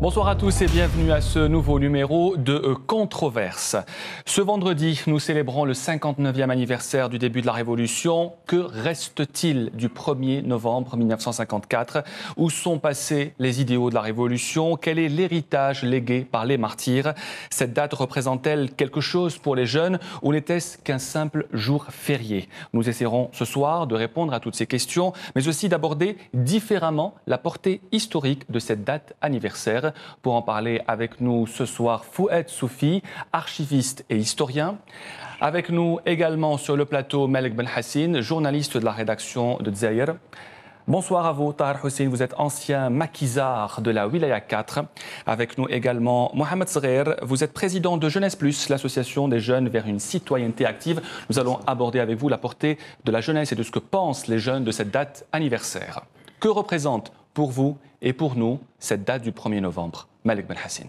Bonsoir à tous et bienvenue à ce nouveau numéro de Controverse. Ce vendredi, nous célébrons le 59e anniversaire du début de la Révolution. Que reste-t-il du 1er novembre 1954? Où sont passés les idéaux de la Révolution? Quel est l'héritage légué par les martyrs? Cette date représente-t-elle quelque chose pour les jeunes ou n'était-ce qu'un simple jour férié? Nous essaierons ce soir de répondre à toutes ces questions, mais aussi d'aborder différemment la portée historique de cette date anniversaire. Pour en parler avec nous ce soir, Fouad Soufi, archiviste et historien. Avec nous également sur le plateau Malek Benhassine, journaliste de la rédaction de Dzaïr. Bonsoir à vous, Tahar Hussein, vous êtes ancien maquisard de la Wilaya 4. Avec nous également Mohamed Sgher, vous êtes président de Jeunesse Plus, l'association des jeunes vers une citoyenneté active. Nous allons aborder avec vous la portée de la jeunesse et de ce que pensent les jeunes de cette date anniversaire. Que représente pour vous et pour nous cette date du 1er novembre? Malek Benhassine.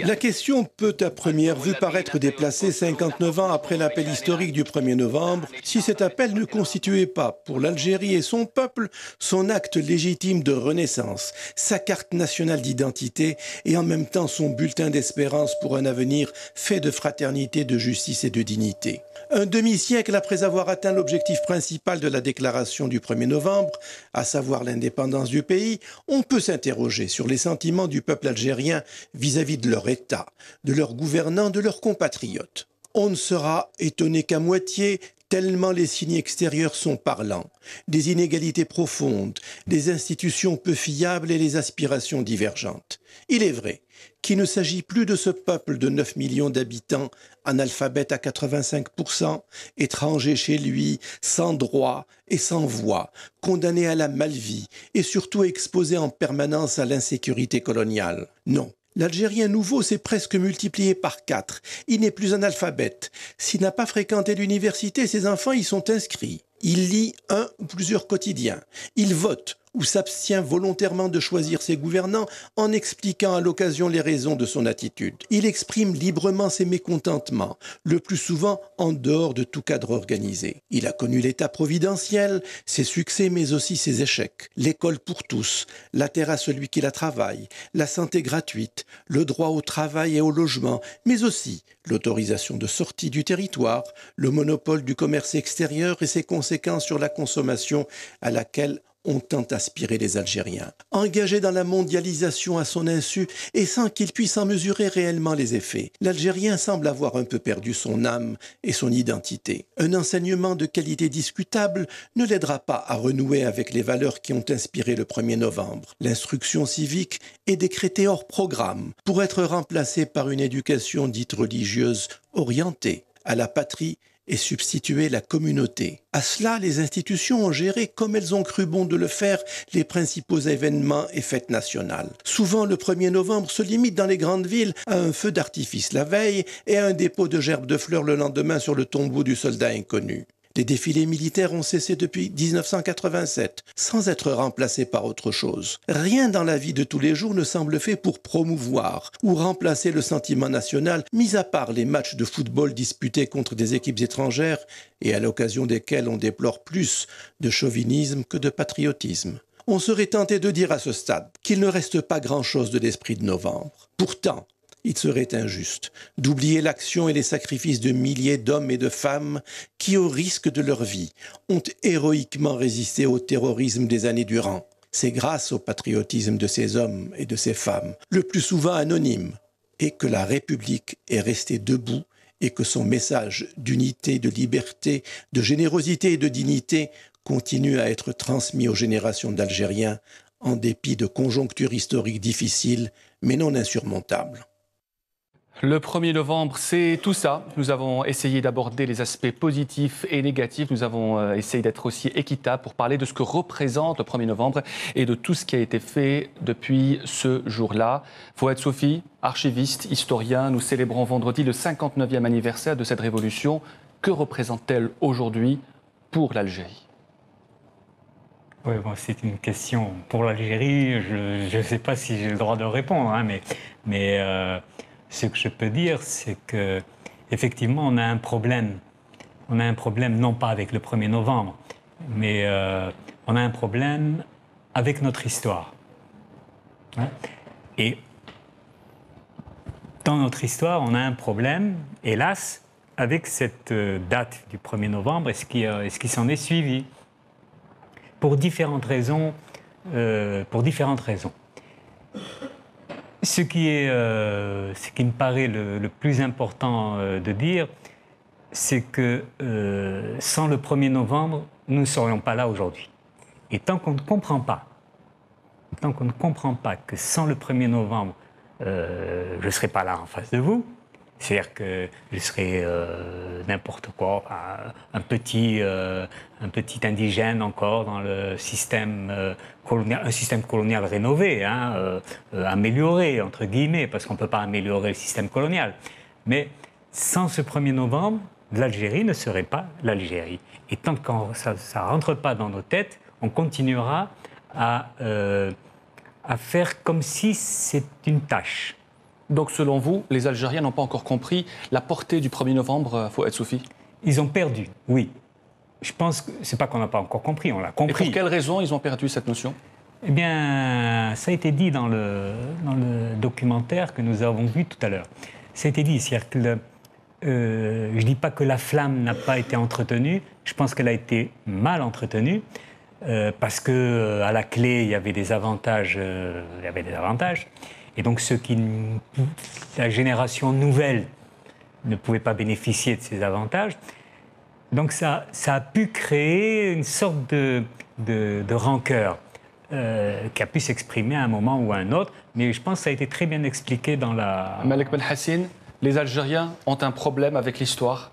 La question peut à première vue paraître déplacée 59 ans après l'appel historique du 1er novembre, si cet appel ne constituait pas pour l'Algérie et son peuple son acte légitime de renaissance, sa carte nationale d'identité et en même temps son bulletin d'espérance pour un avenir fait de fraternité, de justice et de dignité. Un demi-siècle après avoir atteint l'objectif principal de la déclaration du 1er novembre, à savoir l'indépendance du pays, on peut s'interroger sur les sentiments du peuple algérien vis-à-vis de leur État, de leurs gouvernants, de leurs compatriotes. On ne sera étonné qu'à moitié, tellement les signes extérieurs sont parlants. Des inégalités profondes, des institutions peu fiables et les aspirations divergentes. Il est vrai qu'il ne s'agit plus de ce peuple de 9 millions d'habitants, analphabète à 85%, étranger chez lui, sans droit et sans voix, condamné à la malvie et surtout exposé en permanence à l'insécurité coloniale. Non. L'Algérien nouveau s'est presque multiplié par 4. Il n'est plus analphabète. S'il n'a pas fréquenté l'université, ses enfants y sont inscrits. Il lit un ou plusieurs quotidiens. Il vote ou s'abstient volontairement de choisir ses gouvernants en expliquant à l'occasion les raisons de son attitude. Il exprime librement ses mécontentements, le plus souvent en dehors de tout cadre organisé. Il a connu l'État providentiel, ses succès mais aussi ses échecs. L'école pour tous, la terre à celui qui la travaille, la santé gratuite, le droit au travail et au logement, mais aussi l'autorisation de sortie du territoire, le monopole du commerce extérieur et ses conséquences sur la consommation à laquelle ont tant aspiré les Algériens. Engagé dans la mondialisation à son insu et sans qu'il puisse en mesurer réellement les effets, l'Algérien semble avoir un peu perdu son âme et son identité. Un enseignement de qualité discutable ne l'aidera pas à renouer avec les valeurs qui ont inspiré le 1er novembre. L'instruction civique est décrétée hors programme pour être remplacée par une éducation dite religieuse orientée à la patrie et substituer la communauté. À cela, les institutions ont géré, comme elles ont cru bon de le faire, les principaux événements et fêtes nationales. Souvent, le 1er novembre se limite dans les grandes villes à un feu d'artifice la veille et à un dépôt de gerbes de fleurs le lendemain sur le tombeau du soldat inconnu. Les défilés militaires ont cessé depuis 1987, sans être remplacés par autre chose. Rien dans la vie de tous les jours ne semble fait pour promouvoir ou remplacer le sentiment national, mis à part les matchs de football disputés contre des équipes étrangères et à l'occasion desquels on déplore plus de chauvinisme que de patriotisme. On serait tenté de dire à ce stade qu'il ne reste pas grand-chose de l'esprit de novembre. Pourtant, il serait injuste d'oublier l'action et les sacrifices de milliers d'hommes et de femmes qui, au risque de leur vie, ont héroïquement résisté au terrorisme des années durant. C'est grâce au patriotisme de ces hommes et de ces femmes, le plus souvent anonymes, et que la République est restée debout et que son message d'unité, de liberté, de générosité et de dignité continue à être transmis aux générations d'Algériens en dépit de conjonctures historiques difficiles mais non insurmontables. Le 1er novembre, c'est tout ça. Nous avons essayé d'aborder les aspects positifs et négatifs. Nous avons essayé d'être aussi équitables pour parler de ce que représente le 1er novembre et de tout ce qui a été fait depuis ce jour-là. Fouad Soufi, archiviste, historien, nous célébrons vendredi le 59e anniversaire de cette révolution. Que représente-t-elle aujourd'hui pour l'Algérie ? Oui, bon, c'est une question pour l'Algérie. Je ne sais pas si j'ai le droit de répondre, hein, mais ce que je peux dire, c'est que effectivement, on a un problème. On a un problème non pas avec le 1er novembre, mais on a un problème avec notre histoire. Hein? Et dans notre histoire, on a un problème, hélas, avec cette date du 1er novembre et ce qui s'en est suivi. Pour différentes raisons. Ce qui me paraît le plus important de dire, c'est que sans le 1er novembre, nous ne serions pas là aujourd'hui. Et tant qu'on ne comprend pas que sans le 1er novembre, je ne serai pas là en face de vous, c'est-à-dire que je serai n'importe quoi, un petit indigène encore dans le système colonial, un système colonial rénové, hein, amélioré, entre guillemets, parce qu'on ne peut pas améliorer le système colonial. Mais sans ce 1er novembre, l'Algérie ne serait pas l'Algérie. Et tant que ça ne rentre pas dans nos têtes, on continuera à faire comme si c'est une tâche. Donc, selon vous, les Algériens n'ont pas encore compris la portée du 1er novembre, Fouad Soufi? Ils ont perdu, oui. Je pense que ce n'est pas qu'on n'a pas encore compris, on l'a compris. Et pour quelles raisons ils ont perdu cette notion? Eh bien, ça a été dit dans le documentaire que nous avons vu tout à l'heure. Ça a été dit, c'est-à-dire que je ne dis pas que la flamme n'a pas été entretenue, je pense qu'elle a été mal entretenue, parce qu'à la clé, il y avait des avantages. Et donc, la génération nouvelle ne pouvait pas bénéficier de ces avantages. Donc, ça a pu créer une sorte de rancœur qui a pu s'exprimer à un moment ou à un autre. Mais je pense que ça a été très bien expliqué dans la... Malek Belhassine, les Algériens ont un problème avec l'histoire?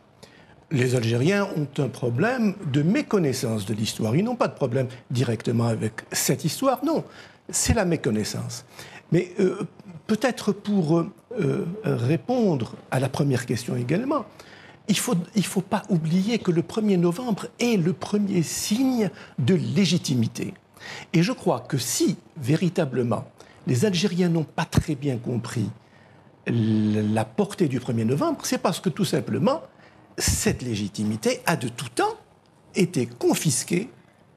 Les Algériens ont un problème de méconnaissance de l'histoire. Ils n'ont pas de problème directement avec cette histoire, non. C'est la méconnaissance. Mais peut-être pour répondre à la première question également, il faut pas oublier que le 1er novembre est le premier signe de légitimité. Et je crois que si, véritablement, les Algériens n'ont pas très bien compris la portée du 1er novembre, c'est parce que, tout simplement, cette légitimité a de tout temps été confisquée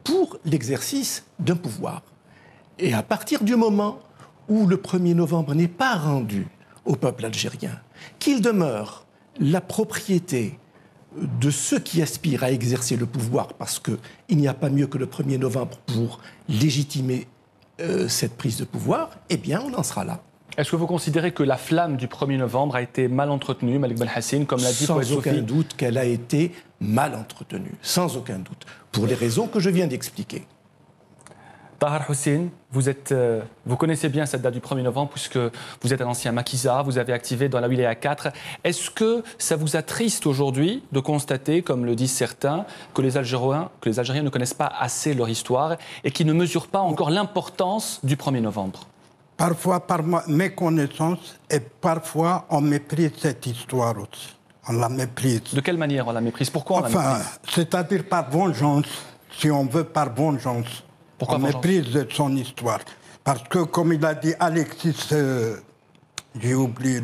pour l'exercice d'un pouvoir. Et à partir du moment où le 1er novembre n'est pas rendu au peuple algérien, qu'il demeure la propriété de ceux qui aspirent à exercer le pouvoir, parce qu'il n'y a pas mieux que le 1er novembre pour légitimer cette prise de pouvoir, eh bien, on en sera là. Est-ce que vous considérez que la flamme du 1er novembre a été mal entretenue, Malek Belhassine, comme l'a dit Fouad Soufi? Sans aucun doute qu'elle a été mal entretenue, sans aucun doute, pour les raisons que je viens d'expliquer. Tahar Hussein, vous connaissez bien cette date du 1er novembre puisque vous êtes un ancien maquisa, vous avez activé dans la Wilaya 4. Est-ce que ça vous attriste aujourd'hui de constater, comme le disent certains, que les Algériens ne connaissent pas assez leur histoire et qu'ils ne mesurent pas encore l'importance du 1er novembre? Parfois par méconnaissance et parfois on méprise cette histoire aussi. On la méprise. De quelle manière on la méprise? Pourquoi on la méprise? C'est-à-dire par vengeance, si on veut par vengeance. Pourquoi on méprise de son histoire. Parce que, comme il a dit Alexis, j'ai oublié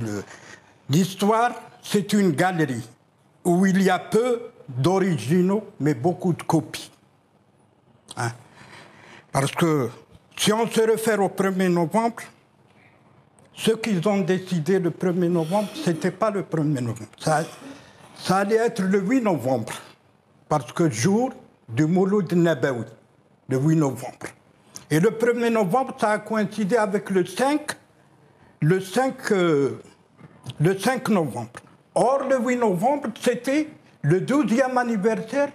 l'histoire, c'est une galerie où il y a peu d'originaux, mais beaucoup de copies. Hein? Parce que, si on se réfère au 1er novembre, ceux qui ont décidé le 1er novembre, ce n'était pas le 1er novembre. Ça allait être le 8 novembre. Parce que jour du Mouloud Nabawi. Le 8 novembre. Et le 1er novembre, ça a coïncidé avec le 5 novembre. Or, le 8 novembre, c'était le 12e anniversaire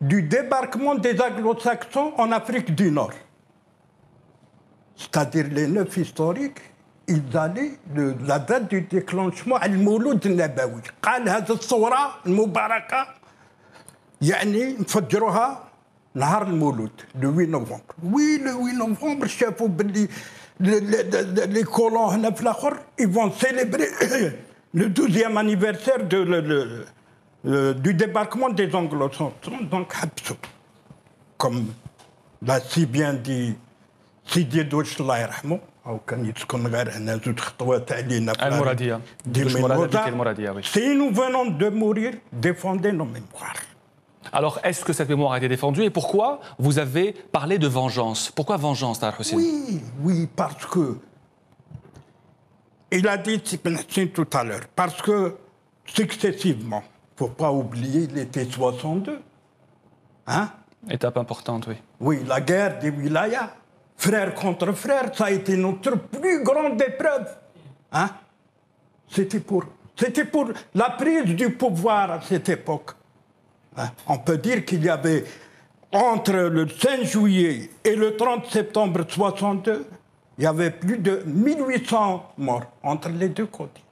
du débarquement des Anglo-Saxons en Afrique du Nord. C'est-à-dire les 9 historiques, ils allaient la date du déclenchement à المولود النبوي. قال هذه الثورة المباركة يعني نفجروها نهار المولود le 8 novembre. Oui, le 8 novembre, شافوا باللي les colons هنا في الآخر ils vont célébrer le 12e anniversaire du débarquement des Anglo-Saxons. Donc, comme l'a si bien dit Sidi Douch Allah yarhamou, أو كان يسكن غير هنا زوج خطوات علينا في المرادية. دي دوش ميموزا. مرادية المرادية، oui. Si nous venons de mourir, défendez nos mémoires. Alors, est-ce que cette mémoire a été défendue et pourquoi vous avez parlé de vengeance? Pourquoi vengeance, Tahar Hussein? Oui, parce que il a dit Ibn Hassin tout à l'heure, parce que successivement, il ne faut pas oublier l'été 62. Hein? Étape importante, oui. Oui, la guerre des wilayas, frère contre frère, ça a été notre plus grande épreuve. Hein? C'était pour la prise du pouvoir à cette époque. Hein? On peut dire qu'il y avait, entre le 5 juillet et le 30 septembre 62, il y avait plus de 1800 morts entre les deux côtés.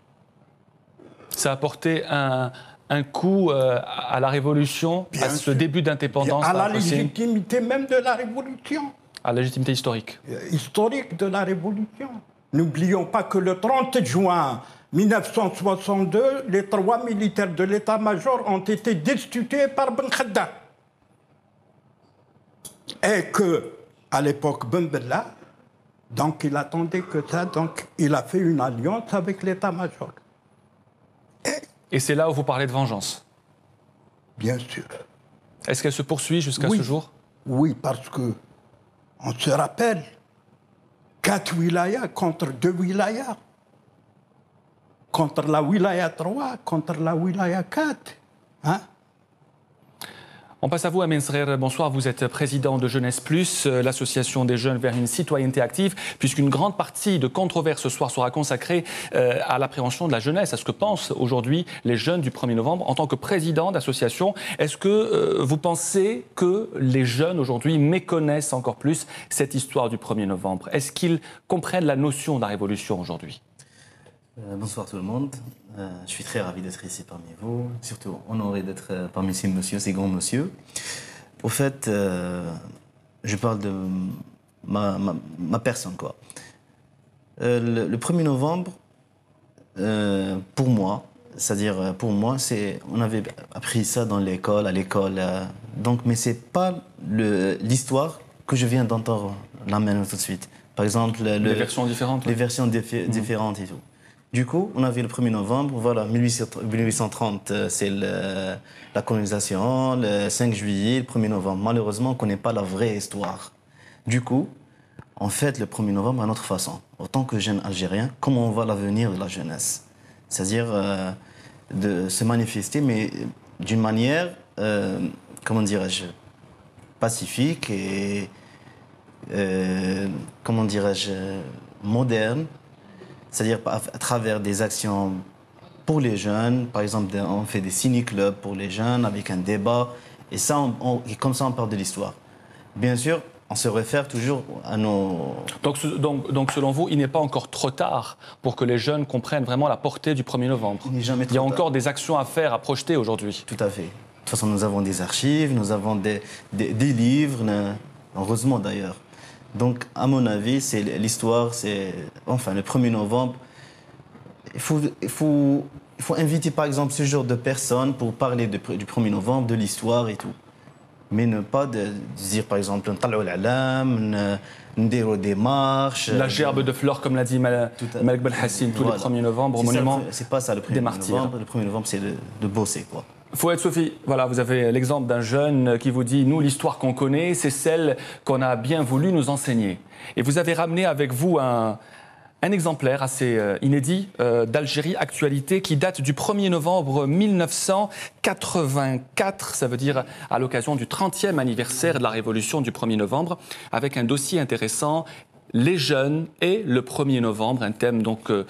Ça a porté un coup à la révolution, Bien à ce sûr. début d'indépendance, À la Tahar Hussein, légitimité même de la révolution. à la légitimité historique. Historique de la révolution. N'oublions pas que le 30 juin 1962, les 3 militaires de l'état-major ont été destitués par Ben Khadda. Et que, à l'époque, Ben Bella, donc il attendait que ça, donc il a fait une alliance avec l'état-major. Et c'est là où vous parlez de vengeance. Bien sûr. Est-ce qu'elle se poursuit jusqu'à Oui. ce jour? Oui, parce que on se rappelle 4 wilayas contre 2 wilayas. Contre la wilaya 3, contre la wilaya 4. Hein? On passe à vous, Amin Srer. Bonsoir, vous êtes président de Jeunesse Plus, l'association des jeunes vers une citoyenneté active, puisqu'une grande partie de Controverse ce soir sera consacrée à l'appréhension de la jeunesse, à ce que pensent aujourd'hui les jeunes du 1er novembre. En tant que président d'association, est-ce que vous pensez que les jeunes aujourd'hui méconnaissent encore plus cette histoire du 1er novembre? Est-ce qu'ils comprennent la notion de la révolution aujourd'hui? Bonsoir tout le monde. Je suis très ravi d'être ici parmi vous, surtout honoré d'être parmi ces messieurs, ces grands messieurs. Au fait, je parle de ma personne, quoi. Le 1er novembre, pour moi, c'est-à-dire pour moi, on avait appris ça dans l'école, à l'école. Donc, mais c'est pas l'histoire que je viens d'entendre là maintenant tout de suite. Par exemple, Les versions différentes. les versions différentes et tout. Du coup, on avait le 1er novembre, voilà, 1830, c'est la colonisation, le 5 juillet, le 1er novembre. Malheureusement, on ne connaît pas la vraie histoire. Du coup, on fête le 1er novembre à notre façon. En tant que jeune Algérien, comment on voit l'avenir de la jeunesse? C'est-à-dire de se manifester, mais d'une manière, comment dirais-je, pacifique et, comment dirais-je, moderne. C'est-à-dire à travers des actions pour les jeunes. Par exemple, on fait des ciné-clubs pour les jeunes avec un débat. Et ça, et comme ça, on parle de l'histoire. Bien sûr, on se réfère toujours à nos... Donc, selon vous, il n'est pas encore trop tard pour que les jeunes comprennent vraiment la portée du 1er novembre. Il n'est jamais trop Il y a tard. encore des actions à faire, à projeter aujourd'hui. Tout à fait. De toute façon, nous avons des archives, nous avons des livres, heureusement d'ailleurs. Donc, à mon avis, c'est l'histoire, c'est... Enfin, le 1er novembre, il faut inviter, par exemple, ce genre de personnes pour parler du 1er novembre, de l'histoire et tout. Mais ne pas dire, par exemple, des marches... La gerbe de fleurs, comme l'a dit Malek Belhassim, tous les 1er novembre, au monument C'est pas ça, le 1er novembre. Le 1er novembre, c'est de bosser, quoi. Fouad Sophie, voilà, vous avez l'exemple d'un jeune qui vous dit « Nous, l'histoire qu'on connaît, c'est celle qu'on a bien voulu nous enseigner ». Et vous avez ramené avec vous un exemplaire assez inédit d'Algérie Actualité qui date du 1er novembre 1984, ça veut dire à l'occasion du 30e anniversaire de la Révolution du 1er novembre, avec un dossier intéressant. Les jeunes et le 1er novembre, un thème donc que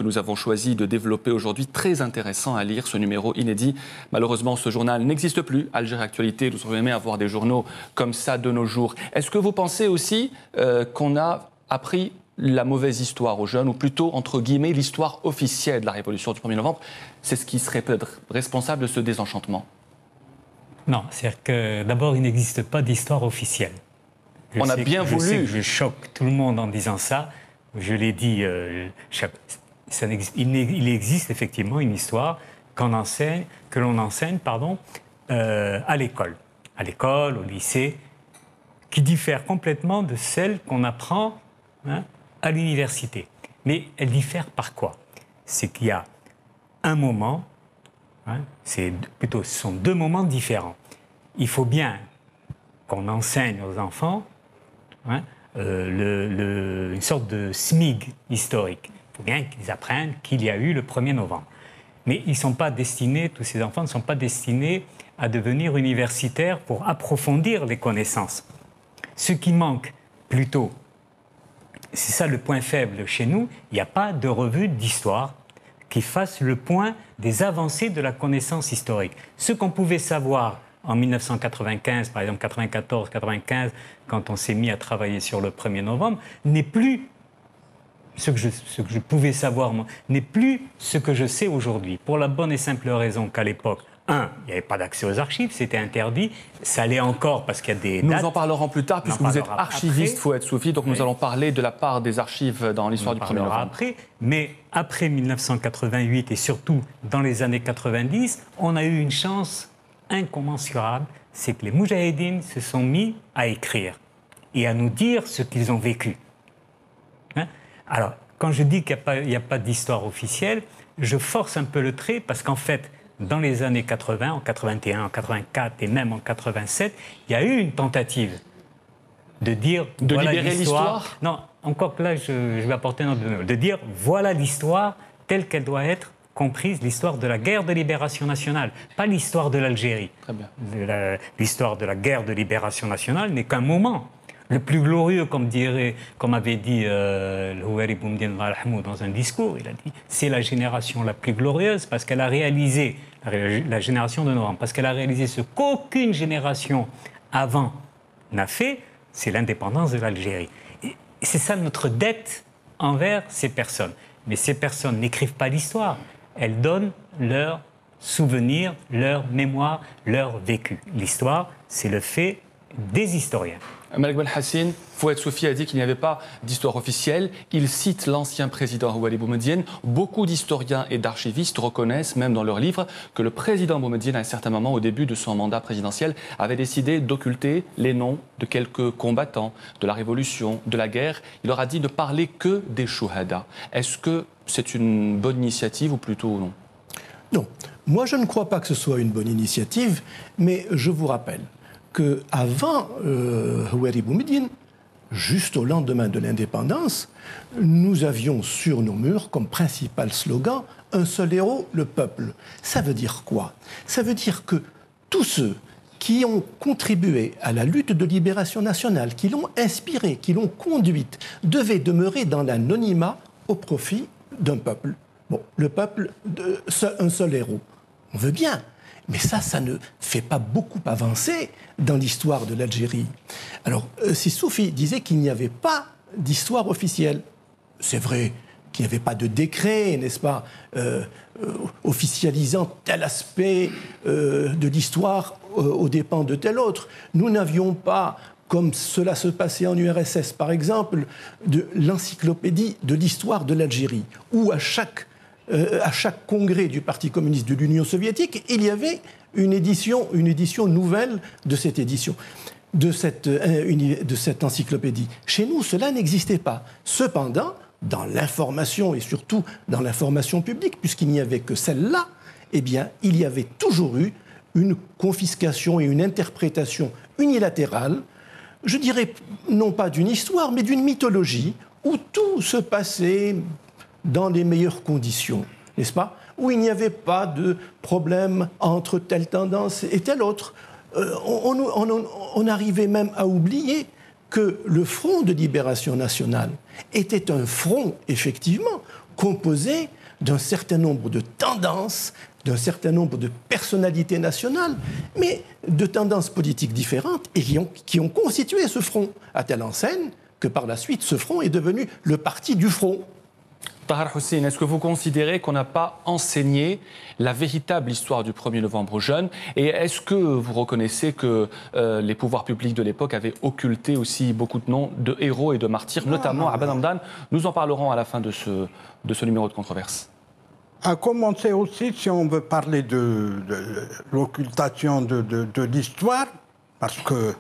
nous avons choisi de développer aujourd'hui, très intéressant à lire, ce numéro inédit. Malheureusement, ce journal n'existe plus, Algérie Actualité, nous aurions aimé avoir des journaux comme ça de nos jours. Est-ce que vous pensez aussi qu'on a appris la mauvaise histoire aux jeunes, ou plutôt, entre guillemets, l'histoire officielle de la Révolution du 1er novembre? C'est ce qui serait peut-être responsable de ce désenchantement? Non, c'est-à-dire que d'abord, il n'existe pas d'histoire officielle. On a bien voulu. Je sais que je choque tout le monde en disant ça. Je l'ai dit, il existe effectivement une histoire que l'on enseigne, à l'école. À l'école, au lycée, qui diffère complètement de celle qu'on apprend à l'université. Mais elle diffère par quoi? C'est qu'il y a un moment, ce sont deux moments différents. Il faut bien qu'on enseigne aux enfants une sorte de SMIG historique. Il faut bien qu'ils apprennent qu'il y a eu le 1er novembre. Mais ils sont pas destinés, tous ces enfants ne sont pas destinés à devenir universitaires pour approfondir les connaissances. Ce qui manque plutôt, c'est ça le point faible chez nous, il n'y a pas de revue d'histoire qui fasse le point des avancées de la connaissance historique. Ce qu'on pouvait savoir en 1995, par exemple 94, 95, quand on s'est mis à travailler sur le 1er novembre, n'est plus ce que je pouvais savoir, moi, n'est plus ce que je sais aujourd'hui. Pour la bonne et simple raison qu'à l'époque, il n'y avait pas d'accès aux archives, c'était interdit. Ça l'est encore parce qu'il y a des dates. Nous en parlerons plus tard, puisque vous êtes archiviste, Fouad Soufi, donc nous allons parler de la part des archives dans l'histoire du 1er novembre. Après, mais après 1988 et surtout dans les années 90, on a eu une chance incommensurable, c'est que les Moudjahidines se sont mis à écrire et à nous dire ce qu'ils ont vécu. Alors, quand je dis qu'il n'y a pas d'histoire officielle, je force un peu le trait parce qu'en fait, dans les années 80, en 81, en 84 et même en 87, il y a eu une tentative de dire... De voilà libérer l'histoire. Non, encore que là, je vais apporter un autre de dire voilà l'histoire telle qu'elle doit être comprise, l'histoire de la guerre de libération nationale, pas l'histoire de l'Algérie. Très bien. L'histoire de la guerre de libération nationale n'est qu'un moment. Le plus glorieux, comme avait dit le Houari Boumediene dans un discours, il a dit c'est la génération la plus glorieuse parce qu'elle a réalisé, la génération de novembre, parce qu'elle a réalisé ce qu'aucune génération avant n'a fait, c'est l'indépendance de l'Algérie. Et c'est ça notre dette envers ces personnes. Mais ces personnes n'écrivent pas l'histoire, elles donnent leurs souvenirs, leur mémoire, leur vécu. L'histoire, c'est le fait des historiens. Malek Belhassine, Fouad Soufi a dit qu'il n'y avait pas d'histoire officielle. Il cite l'ancien président Houari Boumediene. Beaucoup d'historiens et d'archivistes reconnaissent, même dans leurs livres, que le président Boumediene, à un certain moment, au début de son mandat présidentiel, avait décidé d'occulter les noms de quelques combattants de la Révolution, de la guerre. Il leur a dit de parler que des chouhada. Est-ce que c'est une bonne initiative ou plutôt non? Non. Moi, je ne crois pas que ce soit une bonne initiative, mais je vous rappelle qu'avant Houari Boumediene, juste au lendemain de l'indépendance, nous avions sur nos murs comme principal slogan « Un seul héros, le peuple ». Ça veut dire quoi? Ça veut dire que tous ceux qui ont contribué à la lutte de libération nationale, qui l'ont inspirée, qui l'ont conduite, devaient demeurer dans l'anonymat au profit d'un peuple. Bon, le peuple, un seul héros. On veut bien. Mais ça ne fait pas beaucoup avancer dans l'histoire de l'Algérie. Alors, si Soufi disait qu'il n'y avait pas d'histoire officielle, c'est vrai qu'il n'y avait pas de décret, n'est-ce pas, officialisant tel aspect de l'histoire aux dépens de tel autre. Nous n'avions pas, comme cela se passait en URSS par exemple, de l'encyclopédie de l'histoire de l'Algérie, où à chaque congrès du Parti communiste de l'Union soviétique, il y avait une édition nouvelle de cette édition, de cette encyclopédie. Chez nous, cela n'existait pas. Cependant, dans l'information et surtout dans l'information publique, puisqu'il n'y avait que celle-là, eh bien, il y avait toujours eu une confiscation et une interprétation unilatérale, je dirais non pas d'une histoire, mais d'une mythologie, où tout se passait dans les meilleures conditions, n'est-ce pas? Où il n'y avait pas de problème entre telle tendance et telle autre. On arrivait même à oublier que le Front de libération nationale était un front, effectivement, composé d'un certain nombre de tendances, d'un certain nombre de personnalités nationales, mais de tendances politiques différentes et qui ont constitué ce front, à telle enseigne que par la suite, ce front est devenu le parti du front. Tahar Hussein, est-ce que vous considérez qu'on n'a pas enseigné la véritable histoire du 1er novembre aux jeunes? Et est-ce que vous reconnaissez que les pouvoirs publics de l'époque avaient occulté aussi beaucoup de noms de héros et de martyrs, notamment Abd Hamdan? Nous en parlerons à la fin de ce numéro de controverse. À commencer aussi, si on veut parler de l'occultation de l'histoire, parce que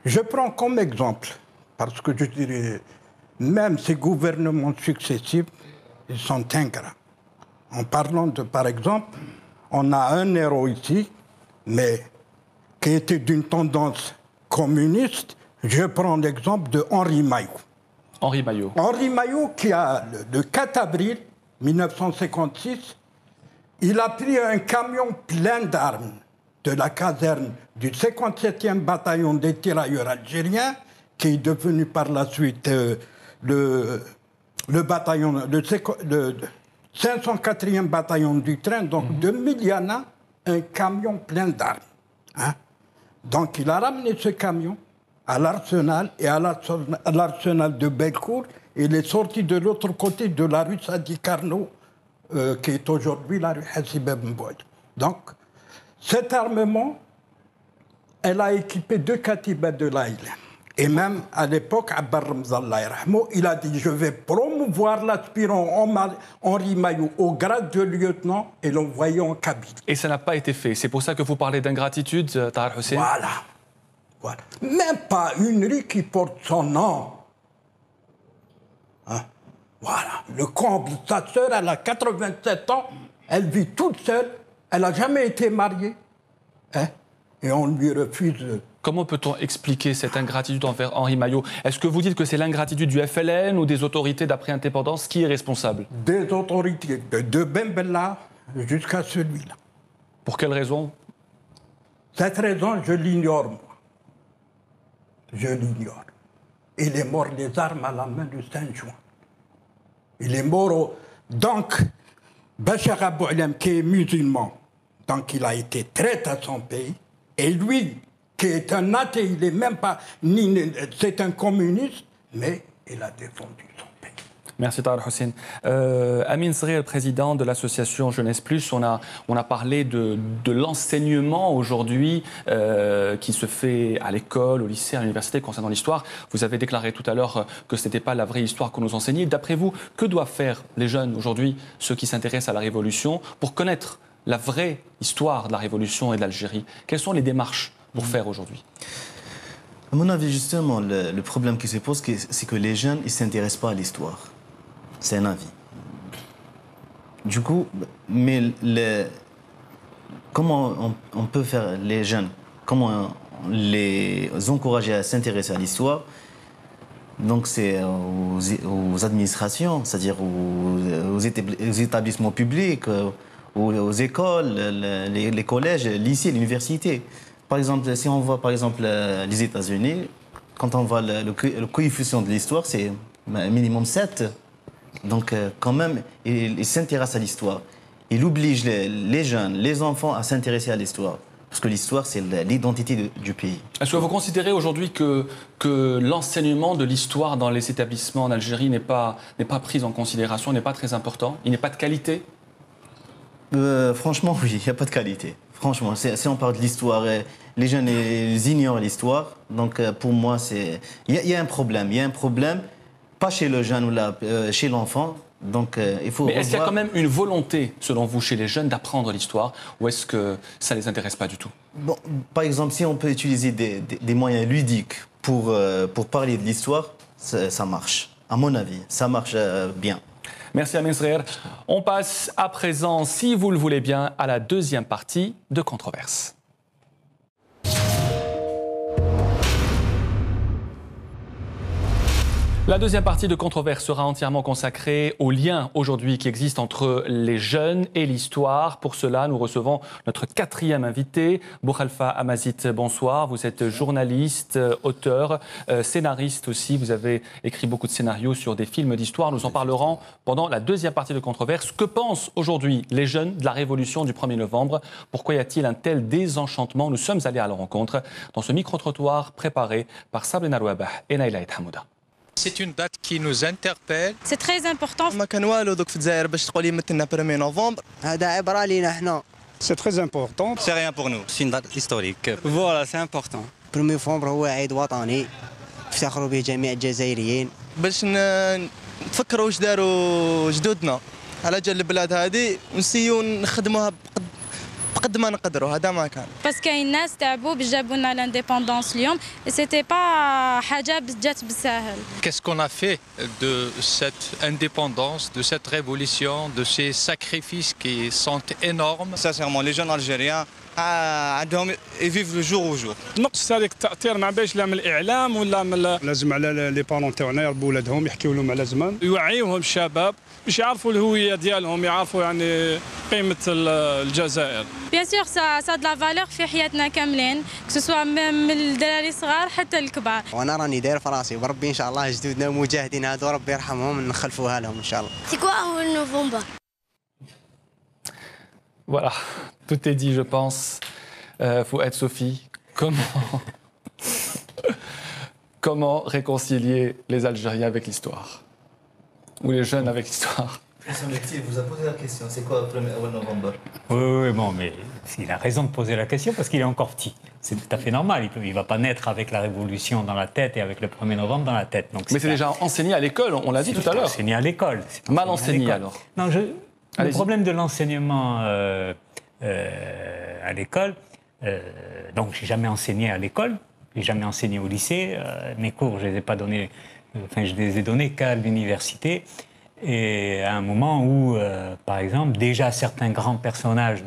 Je prends comme exemple, parce que je dirais, même ces gouvernements successifs, ils sont ingrats. En parlant de, par exemple, on a un héros ici, mais qui était d'une tendance communiste. Je prends l'exemple de Henri Maillot. Henri Maillot. Henri Maillot, qui a, le 4 avril 1956, il a pris un camion plein d'armes de la caserne du 57e bataillon des tirailleurs algériens, qui est devenu par la suite le bataillon, le 504e bataillon du train, donc de Miliana, un camion plein d'armes. Hein? Donc il a ramené ce camion à l'arsenal et à l'arsenal de Bellecour, et il est sorti de l'autre côté de la rue Sadi Carnot, qui est aujourd'hui la rue Hassib Ben Boued. Donc, cet armement, elle a équipé 2 katibas de l'Aïl. Et même à l'époque, Abbar Ramzallah, il a dit: je vais promouvoir l'aspirant Henri Maillot au grade de lieutenant et l'envoyer en Kabylie. Et ça n'a pas été fait. C'est pour ça que vous parlez d'ingratitude, Tahar Hussein. Voilà. Même pas une rue qui porte son nom. Hein? Voilà. Le comble, sa sœur, elle a 87 ans, elle vit toute seule, elle n'a jamais été mariée. Hein? Et on lui refuse. Comment peut-on expliquer cette ingratitude envers Henri Maillot? Est-ce que vous dites que c'est l'ingratitude du FLN ou des autorités d'après-indépendance? Qui est responsable? Des autorités, de Ben Bella jusqu'à celui-là. Pour quelle raison? Cette raison, je l'ignore, moi. Je l'ignore. Il est mort les armes à la main de Saint-Juin. Il est mort Donc, Bachar Abou Alem, qui est musulman, donc il a été traître à son pays, et lui, qui est un athée, il n'est même pas, c'est un communiste, mais il a défendu son pays. Merci Tahar Hussein. Amin Sghir, président de l'association Jeunesse Plus, on a parlé de l'enseignement aujourd'hui qui se fait à l'école, au lycée, à l'université concernant l'histoire. Vous avez déclaré tout à l'heure que ce n'était pas la vraie histoire qu'on nous enseignait. D'après vous, que doivent faire les jeunes aujourd'hui, ceux qui s'intéressent à la Révolution, pour connaître la vraie histoire de la Révolution et de l'Algérie? Quelles sont les démarches pour faire aujourd'hui? À mon avis, justement, le problème qui se pose, c'est que les jeunes, ils ne s'intéressent pas à l'histoire. C'est un avis. Du coup, mais comment on peut faire les jeunes, comment les encourager à s'intéresser à l'histoire? Donc c'est aux administrations, c'est-à-dire aux établissements publics, aux écoles, les collèges, les lycées, l'université. Par exemple, si on voit par exemple les États-Unis, quand on voit le coefficient de l'histoire, c'est minimum 7. Donc quand même, il s'intéresse à l'histoire. Il oblige les jeunes, les enfants à s'intéresser à l'histoire. Parce que l'histoire, c'est l'identité du pays. Est-ce que vous considérez aujourd'hui que l'enseignement de l'histoire dans les établissements en Algérie n'est pas pris en considération, n'est pas très important? Il n'est pas de qualité? Franchement, oui, il n'y a pas de qualité. Franchement, si on parle de l'histoire, les jeunes ils ignorent l'histoire. Donc pour moi, il y a un problème. Il y a un problème, pas chez le jeune ou chez l'enfant. Donc il faut. Mais est-ce qu'il y a quand même une volonté, selon vous, chez les jeunes d'apprendre l'histoire, ou est-ce que ça ne les intéresse pas du tout? Bon, par exemple, si on peut utiliser des moyens ludiques pour parler de l'histoire, ça marche. À mon avis, ça marche bien. Merci Amin Sghir. On passe à présent, si vous le voulez bien, à la deuxième partie de Controverse. La deuxième partie de Controverse sera entièrement consacrée au lien aujourd'hui qui existe entre les jeunes et l'histoire. Pour cela, nous recevons notre quatrième invité, Boukhalifa Amazit. Bonsoir, vous êtes journaliste, auteur, scénariste aussi. Vous avez écrit beaucoup de scénarios sur des films d'histoire. Nous en parlerons pendant la deuxième partie de Controverse. Que pensent aujourd'hui les jeunes de la Révolution du 1er novembre? Pourquoi y a-t-il un tel désenchantement? Nous sommes allés à leur rencontre dans ce micro-trottoir préparé par Sabrina Rouabah et Naïla Hamouda. C'est une date qui nous interpelle. C'est très important. C'est très important. C'est rien pour nous, c'est une date historique. Voilà, c'est important. 1 نوفمبر هو عيد وطني يفتخروا به جميع الجزائريين. باش نتفكروا واش داروا جدودنا على جال البلاد هذه ونسيو نخدموها بقد ما نقدروا هذا ما كان. بس كاين ناس تعبوا باش جابوا لنا لانديبوندونس اليوم سيتي با حاجه جات بالساهل. Qu'est-ce qu'on a fait de cette indépendance, de cette révolution, de ces sacrifices qui sont énormes? Sincèrement, les jeunes Algériens عندهم ils vivent le jour au jour. نقص هذاك التاثير ما باش لا من الاعلام ولا من لازم على لي بارون تاعنا يربوا ولادهم يحكيوا لهم على زمان يوعيوهم الشباب باش يعرفوا الهويه ديالهم يعرفوا يعني قيمه الجزائر. بيان سور سا دو لا فالور في حياتنا كاملين كسوا من الدراري الصغار حتى الكبار. وانا راني داير في راسي وربي ان شاء الله جدودنا المجاهدين هذو ربي يرحمهم نخلفوها لهم ان شاء الله. سي كوا اول نوفمبر؟ Voilà, tout est dit, je pense. Fouad, Sophie, comment réconcilier les Algériens avec l'histoire? Ou les jeunes avec l'histoire? Il vous a posé la question, c'est quoi le 1er novembre? Oui, bon, mais il a raison de poser la question parce qu'il est encore petit. C'est tout à fait normal, il ne va pas naître avec la Révolution dans la tête et avec le 1er novembre dans la tête. Donc, mais c'est déjà enseigné à l'école, on l'a dit tout à l'heure. Enseigné à l'école. Mal enseigné alors? Non, le problème de l'enseignement à l'école, donc j'ai jamais enseigné à l'école, j'ai jamais enseigné au lycée, mes cours je les ai pas donnés, enfin je les ai donnés qu'à l'université, et à un moment où, par exemple, déjà certains grands personnages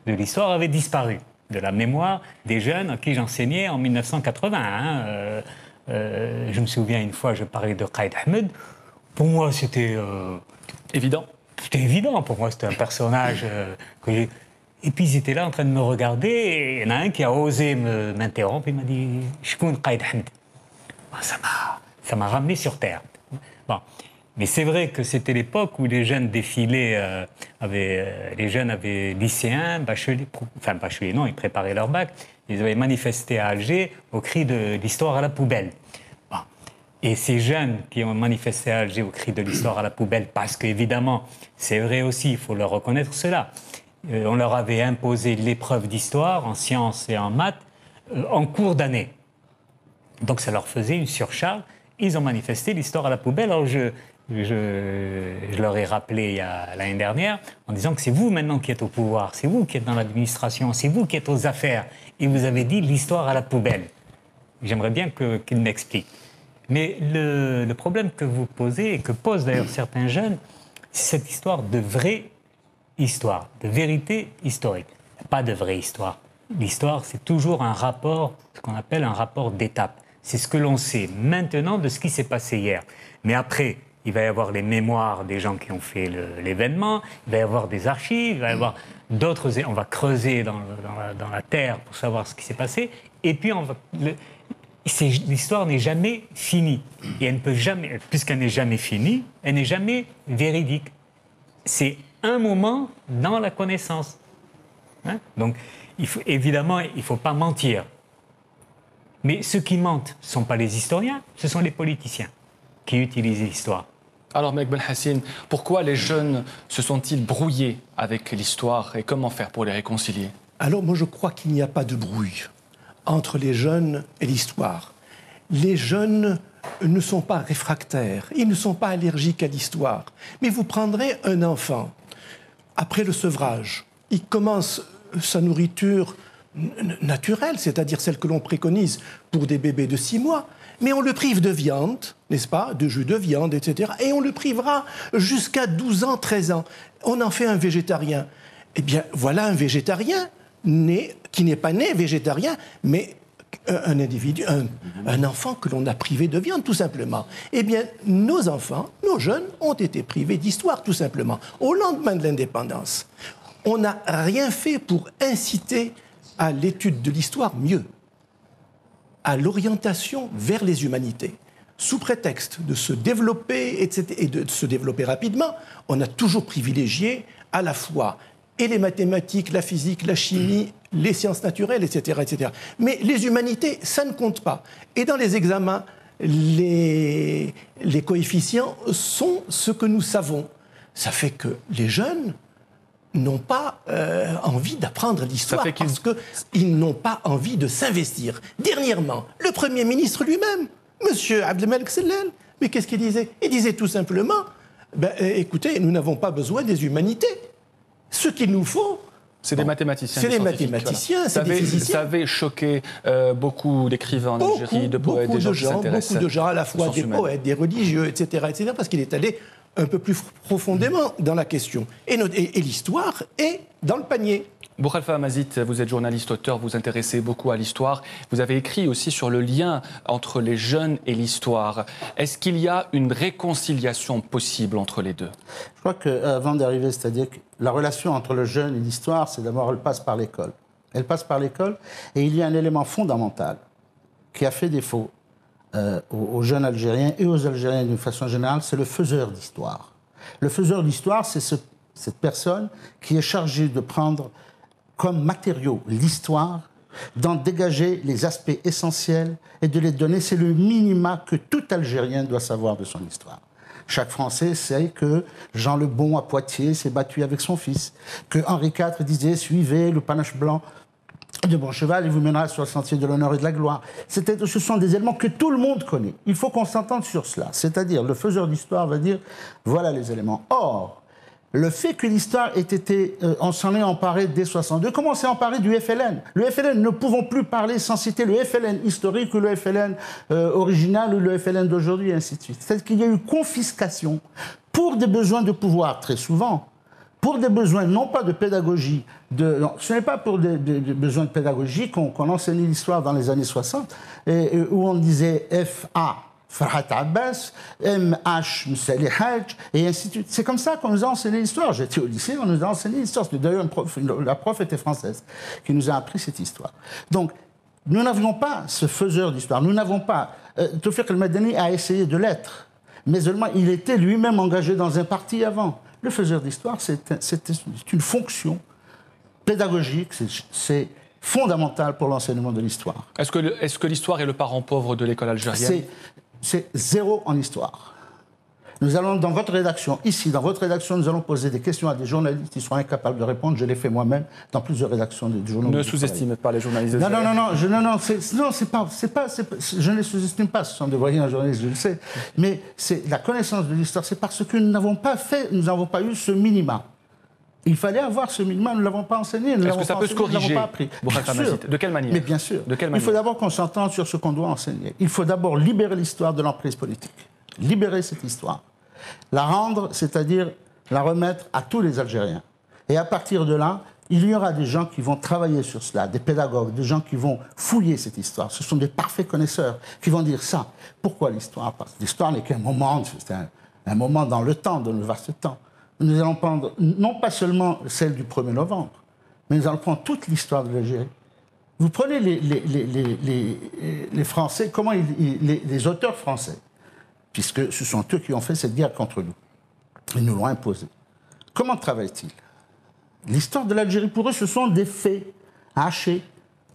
de l'histoire avaient disparu de la mémoire des jeunes à qui j'enseignais en 1980. Je me souviens une fois, je parlais de Qaïd Ahmed, pour moi c'était évident. C'était évident, pour moi c'était un personnage que j'ai... Et puis ils étaient là en train de me regarder, et il y en a un qui a osé m'interrompre, il m'a dit « Je connais Qaïd Ahmed ». Ça m'a ramené sur terre. Bon. Mais c'est vrai que c'était l'époque où les jeunes défilaient, les jeunes avaient lycéens, bacheliers, enfin bacheliers non, ils préparaient leur bac, ils avaient manifesté à Alger au cri de l'histoire à la poubelle. Bon. Et ces jeunes qui ont manifesté à Alger au cri de l'histoire à la poubelle, parce qu'évidemment, c'est vrai aussi, il faut leur reconnaître cela, on leur avait imposé l'épreuve d'histoire en sciences et en maths en cours d'année. Donc ça leur faisait une surcharge. Ils ont manifesté l'histoire à la poubelle. Alors je leur ai rappelé l'année dernière en disant que c'est vous maintenant qui êtes au pouvoir, c'est vous qui êtes dans l'administration, c'est vous qui êtes aux affaires. Et vous avez dit l'histoire à la poubelle. J'aimerais bien qu'ils m'expliquent. Mais le problème que vous posez et que posent d'ailleurs certains jeunes, c'est cette histoire de vraie histoire, de vérité historique. Pas de vraie histoire. L'histoire, c'est toujours un rapport, ce qu'on appelle un rapport d'étape. C'est ce que l'on sait maintenant de ce qui s'est passé hier. Mais après, il va y avoir les mémoires des gens qui ont fait l'événement, il va y avoir des archives, il va y avoir d'autres... On va creuser dans la terre pour savoir ce qui s'est passé. Et puis, l'histoire n'est jamais finie. Et elle ne peut jamais... Puisqu'elle n'est jamais finie, elle n'est jamais véridique. C'est un moment dans la connaissance. Hein? Donc, évidemment, il ne faut pas mentir. Mais ceux qui mentent ne sont pas les historiens, ce sont les politiciens qui utilisent l'histoire. Alors, Mec Ben Hassine, pourquoi les jeunes se sont-ils brouillés avec l'histoire et comment faire pour les réconcilier? Alors, moi, je crois qu'il n'y a pas de brouille entre les jeunes et l'histoire. Les jeunes ne sont pas réfractaires, ils ne sont pas allergiques à l'histoire. Mais vous prendrez un enfant, après le sevrage, il commence sa nourriture naturelle, c'est-à-dire celle que l'on préconise pour des bébés de 6 mois, mais on le prive de viande, n'est-ce pas, de jus de viande, etc. Et on le privera jusqu'à 12 ans, 13 ans. On en fait un végétarien. Eh bien, voilà un végétarien qui n'est pas né végétarien, mais un individu, un enfant que l'on a privé de viande, tout simplement. Eh bien, nos enfants, nos jeunes, ont été privés d'histoire, tout simplement. Au lendemain de l'indépendance, on n'a rien fait pour inciter à l'étude de l'histoire, mieux, à l'orientation vers les humanités. Sous prétexte de se développer, etc., et de se développer rapidement, on a toujours privilégié à la fois et les mathématiques, la physique, la chimie, les sciences naturelles, etc., etc. Mais les humanités, ça ne compte pas. Et dans les examens, les coefficients sont ce que nous savons. Ça fait que les jeunes n'ont pas envie d'apprendre l'histoire parce qu'ils n'ont pas envie de s'investir. Dernièrement, le Premier ministre lui-même, M. Abdelmalek Sellal, mais qu'est-ce qu'il disait? Il disait tout simplement, écoutez, nous n'avons pas besoin des humanités. Ce qu'il nous faut, C'est des mathématiciens. C'est des mathématiciens, c'est des physiciens. Ça avait choqué beaucoup d'écrivains en Algérie, de poètes, des gens qui s'intéressent. Beaucoup de gens, à la fois des poètes, des religieux, etc., parce qu'il est allé un peu plus profondément dans la question. Et l'histoire est dans le panier. Boukhalifa Amazit, vous êtes journaliste, auteur, vous vous intéressez beaucoup à l'histoire. Vous avez écrit aussi sur le lien entre les jeunes et l'histoire. Est-ce qu'il y a une réconciliation possible entre les deux? Je crois qu'avant d'arriver, c'est-à-dire que la relation entre le jeune et l'histoire, c'est d'abord, elle passe par l'école. Elle passe par l'école et il y a un élément fondamental qui a fait défaut aux jeunes Algériens et aux Algériens d'une façon générale, c'est le faiseur d'histoire. Le faiseur d'histoire, c'est cette personne qui est chargée de prendre comme matériau l'histoire, d'en dégager les aspects essentiels et de les donner. C'est le minima que tout Algérien doit savoir de son histoire. Chaque Français sait que Jean le Bon à Poitiers s'est battu avec son fils, que Henri IV disait « Suivez le panache blanc de bon cheval, il vous mènera sur le sentier de l'honneur et de la gloire ». Ce sont des éléments que tout le monde connaît. Il faut qu'on s'entende sur cela. C'est-à-dire, le faiseur d'histoire va dire « Voilà les éléments ». Or, le fait que l'histoire ait été, on s'en est emparé dès 62, comment on s'est emparé du FLN? Le FLN, ne pouvons plus parler sans citer le FLN historique ou le FLN original ou le FLN d'aujourd'hui, et ainsi de suite. C'est-à-dire qu'il y a eu confiscation pour des besoins de pouvoir, très souvent, pour des besoins non pas de pédagogie, non, ce n'est pas pour des besoins de pédagogie qu'on enseignait l'histoire dans les années 60, où on disait FA, Farhat Abbas, MH, Moussali Haj, et ainsi de suite. C'est comme ça qu'on nous a enseigné l'histoire. J'étais au lycée, on nous a enseigné l'histoire. D'ailleurs, la prof était française, qui nous a appris cette histoire. Donc, nous n'avions pas ce faiseur d'histoire. Nous n'avons pas... Tawfiq El-Madani a essayé de l'être, mais seulement il était lui-même engagé dans un parti avant. Le faiseur d'histoire, c'est une fonction pédagogique, c'est fondamental pour l'enseignement de l'histoire. Est-ce que l'histoire est le parent pauvre de l'école algérienne? C'est zéro en histoire. Nous allons, dans votre rédaction, ici, dans votre rédaction, nous allons poser des questions à des journalistes qui sont incapables de répondre. Je l'ai fait moi-même dans plusieurs rédactions de journaux. Ne sous-estimez pas les journalistes. Non, je ne les sous-estime pas. Ce sont des voyants journalistes, je le sais. Mais c'est la connaissance de l'histoire. C'est parce que nous n'avons pas eu ce minima. Il fallait avoir ce minimum, nous ne l'avons pas enseigné. Est-ce que ça peut se corriger? Pas appris. Bien sûr. De quelle manière? Mais bien sûr. De quelle manière? Il faut d'abord qu'on s'entende sur ce qu'on doit enseigner. Il faut d'abord libérer l'histoire de l'emprise politique. Libérer cette histoire. La rendre, c'est-à-dire la remettre à tous les Algériens. Et à partir de là, il y aura des gens qui vont travailler sur cela, des pédagogues, des gens qui vont fouiller cette histoire. Ce sont des parfaits connaisseurs qui vont dire ça. Pourquoi l'histoire? Parce que l'histoire n'est qu'un moment, c'est un moment dans le temps, dans le vaste temps. Nous allons prendre non pas seulement celle du 1er novembre, mais nous allons prendre toute l'histoire de l'Algérie. Vous prenez les Français, les auteurs français, puisque ce sont eux qui ont fait cette guerre contre nous. Ils nous l'ont imposée. Comment travaillent-ils? L'histoire de l'Algérie, pour eux, ce sont des faits hachés.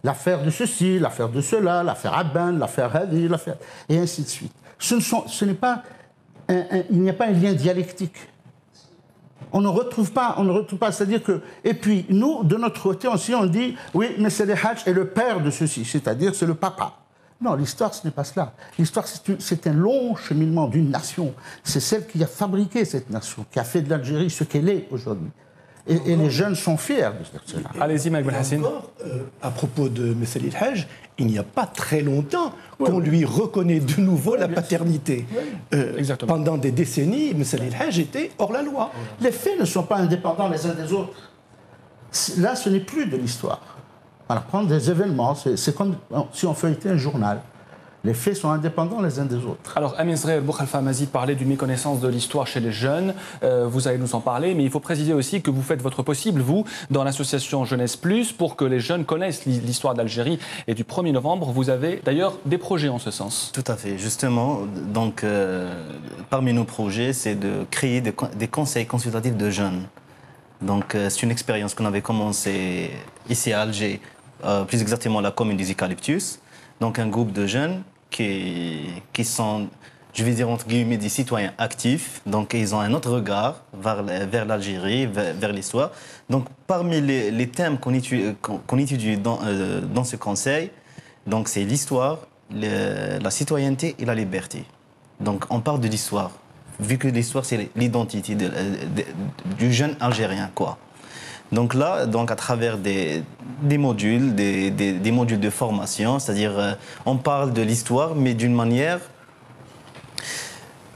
L'affaire de ceci, l'affaire de cela, l'affaire Abban, l'affaire Hadi, l'affaire... et ainsi de suite. Il n'y a pas un lien dialectique. On ne retrouve pas, c'est-à-dire que... Et puis, nous, de notre côté aussi, on dit, oui, mais c'est le Hajj est le père de ceci, c'est-à-dire c'est le papa. Non, l'histoire, ce n'est pas cela. L'histoire, c'est un long cheminement d'une nation. C'est celle qui a fabriqué cette nation, qui a fait de l'Algérie ce qu'elle est aujourd'hui. Et les jeunes sont fiers de cela. Allez-y, Maïk Belhacine. À propos de Messali El-Hajj, il n'y a pas très longtemps qu'on lui reconnaît de nouveau la paternité. Pendant des décennies, Messali El-Hajj était hors la loi. Les faits ne sont pas indépendants les uns des autres. Là, ce n'est plus de l'histoire. On va prendre des événements, c'est comme si on feuilletait un journal. Les faits sont indépendants les uns des autres. Alors, Amin Zrel, Boukhalifa Amazit parlait d'une méconnaissance de l'histoire chez les jeunes. Vous allez nous en parler, mais il faut préciser aussi que vous faites votre possible, vous, dans l'association Jeunesse Plus, pour que les jeunes connaissent l'histoire d'Algérie et du 1er novembre. Vous avez d'ailleurs des projets en ce sens. Tout à fait. Justement, donc, parmi nos projets, c'est de créer des conseils consultatifs de jeunes. Donc, c'est une expérience qu'on avait commencée ici à Alger, plus exactement la commune des Eucalyptus. Donc un groupe de jeunes qui sont, je vais dire entre guillemets, des citoyens actifs. Donc ils ont un autre regard vers l'Algérie, vers l'histoire. Donc parmi les thèmes qu'on étudie dans ce conseil, donc c'est l'histoire, la citoyenneté et la liberté. Donc on parle de l'histoire, vu que l'histoire c'est l'identité du jeune Algérien, quoi. Donc là, à travers des modules, des modules de formation, c'est-à-dire on parle de l'histoire, mais d'une manière...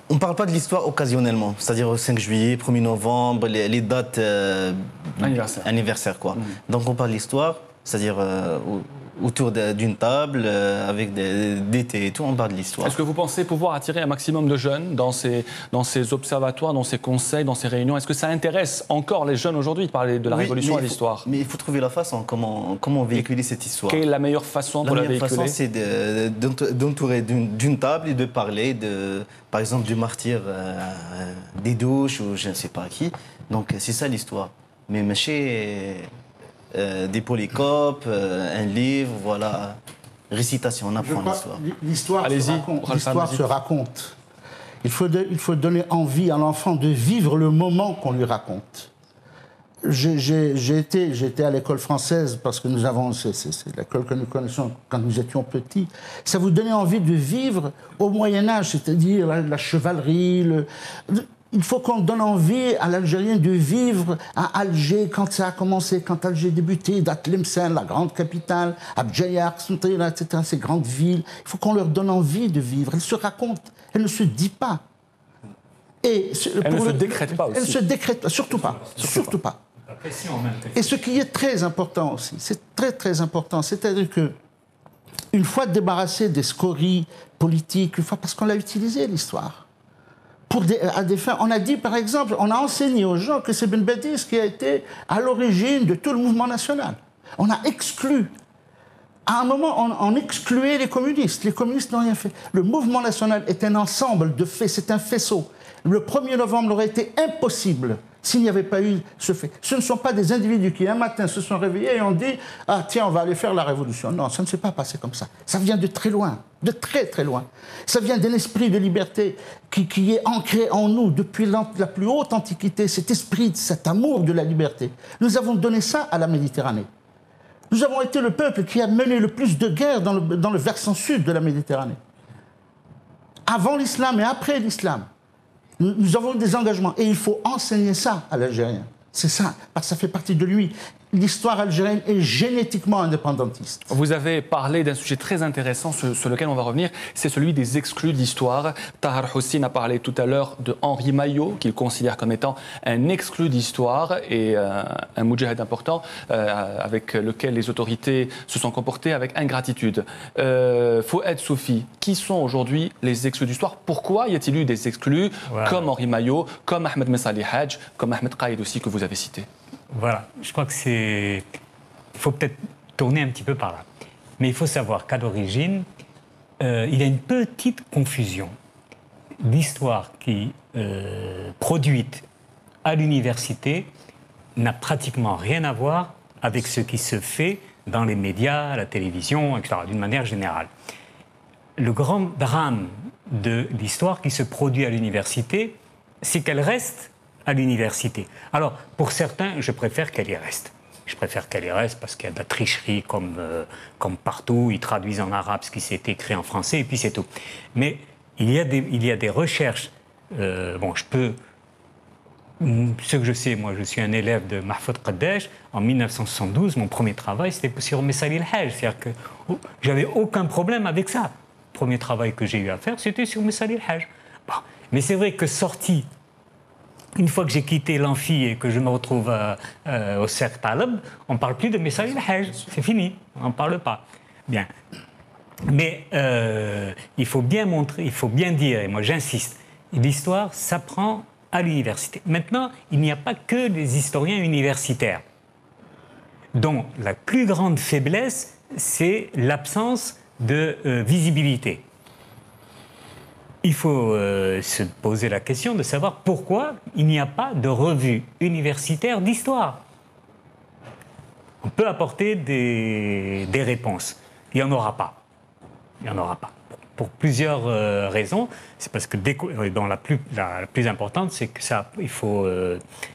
On ne parle pas de l'histoire occasionnellement, c'est-à-dire au 5 juillet, 1er novembre, les dates anniversaires quoi. Donc on parle de l'histoire, c'est-à-dire autour d'une table, avec des thés et tout, on parle de l'histoire. Est-ce que vous pensez pouvoir attirer un maximum de jeunes dans ces observatoires, dans ces conseils, dans ces réunions? Est-ce que ça intéresse encore les jeunes aujourd'hui de parler de la Révolution et de l'histoire? Mais il faut trouver la façon, comment véhiculer cette histoire. Quelle est la meilleure façon pour la véhiculer? La meilleure façon, c'est d'entourer d'une table et de parler, par exemple, du martyr des douches ou je ne sais pas qui. Donc c'est ça l'histoire. Mais des polycopes, un livre, voilà, récitation, on apprend l'histoire. L'histoire se raconte. Il faut donner envie à l'enfant de vivre le moment qu'on lui raconte. J'ai été à l'école française parce que nous avons, c'est l'école que nous connaissions quand nous étions petits. Ça vous donnait envie de vivre au Moyen-Âge, c'est-à-dire la chevalerie, il faut qu'on donne envie à l'Algérien de vivre à Alger quand ça a commencé, quand Alger débuté, Tlemcen, la grande capitale, Abjayar, etc., ces grandes villes. Il faut qu'on leur donne envie de vivre. Elle se raconte, elle ne se dit pas. Elle ne se décrète pas aussi. Elle ne se décrète surtout pas. Surtout pas. Et ce qui est très important aussi, c'est très très important, c'est-à-dire que une fois débarrassé des scories politiques, une fois parce qu'on l'a utilisé l'histoire. À des fins, on a dit par exemple, on a enseigné aux gens que c'est Ben Badis qui a été à l'origine de tout le mouvement national. On a exclu. À un moment, on excluait les communistes. Les communistes n'ont rien fait. Le mouvement national est un ensemble de faits, c'est un faisceau. Le 1er novembre aurait été impossible s'il n'y avait pas eu ce fait. Ce ne sont pas des individus qui, un matin, se sont réveillés et ont dit « Ah, tiens, on va aller faire la révolution ». Non, ça ne s'est pas passé comme ça. Ça vient de très loin, de très, très loin. Ça vient d'un esprit de liberté qui est ancré en nous depuis la plus haute antiquité, cet esprit, cet amour de la liberté. Nous avons donné ça à la Méditerranée. Nous avons été le peuple qui a mené le plus de guerres dans le versant sud de la Méditerranée. Avant l'islam et après l'islam. Nous avons des engagements et il faut enseigner ça à l'Algérien. C'est ça, parce que ça fait partie de lui. L'histoire algérienne est génétiquement indépendantiste. Vous avez parlé d'un sujet très intéressant sur lequel on va revenir, c'est celui des exclus de l'histoire. Tahar Hussein a parlé tout à l'heure de Henri Maillot, qu'il considère comme étant un exclu d'histoire et un moudjahid important avec lequel les autorités se sont comportées avec ingratitude. Fouad Soufi, qui sont aujourd'hui les exclus d'histoire? Pourquoi y a-t-il eu des exclus comme Henri Maillot, comme Ahmed Messali Hadj, comme Ahmed Qaïd aussi que vous avez cité? Voilà, je crois que il faut peut-être tourner un petit peu par là. Mais il faut savoir qu'à l'origine, il y a une petite confusion. L'histoire qui produite à l'université n'a pratiquement rien à voir avec ce qui se fait dans les médias, la télévision, etc., d'une manière générale. Le grand drame de l'histoire qui se produit à l'université, c'est qu'elle reste à l'université. Alors, pour certains, je préfère qu'elle y reste. Je préfère qu'elle y reste parce qu'il y a de la tricherie comme partout. Ils traduisent en arabe ce qui s'est écrit en français et puis c'est tout. Mais il y a des recherches. Ce que je sais, moi, je suis un élève de Mahfoud Qaddaj. En 1972, mon premier travail, c'était sur Messali el-Hajj. C'est-à-dire que j'avais aucun problème avec ça. Le premier travail que j'ai eu à faire, c'était sur Messali el-Hajj. Bon. Mais c'est vrai que sorti... Une fois que j'ai quitté l'amphi et que je me retrouve au Cercle Taleb, on ne parle plus de Messali el-Hajj. C'est fini, on n'en parle pas. Bien. Mais il faut bien montrer, il faut bien dire, et moi j'insiste, l'histoire s'apprend à l'université. Maintenant, il n'y a pas que les historiens universitaires, dont la plus grande faiblesse, c'est l'absence de visibilité. Il faut se poser la question de savoir pourquoi il n'y a pas de revue universitaire d'histoire. On peut apporter des réponses. Il n'y en aura pas. Il n'y en aura pas. Pour plusieurs raisons. C'est parce que la plus importante, c'est que il faut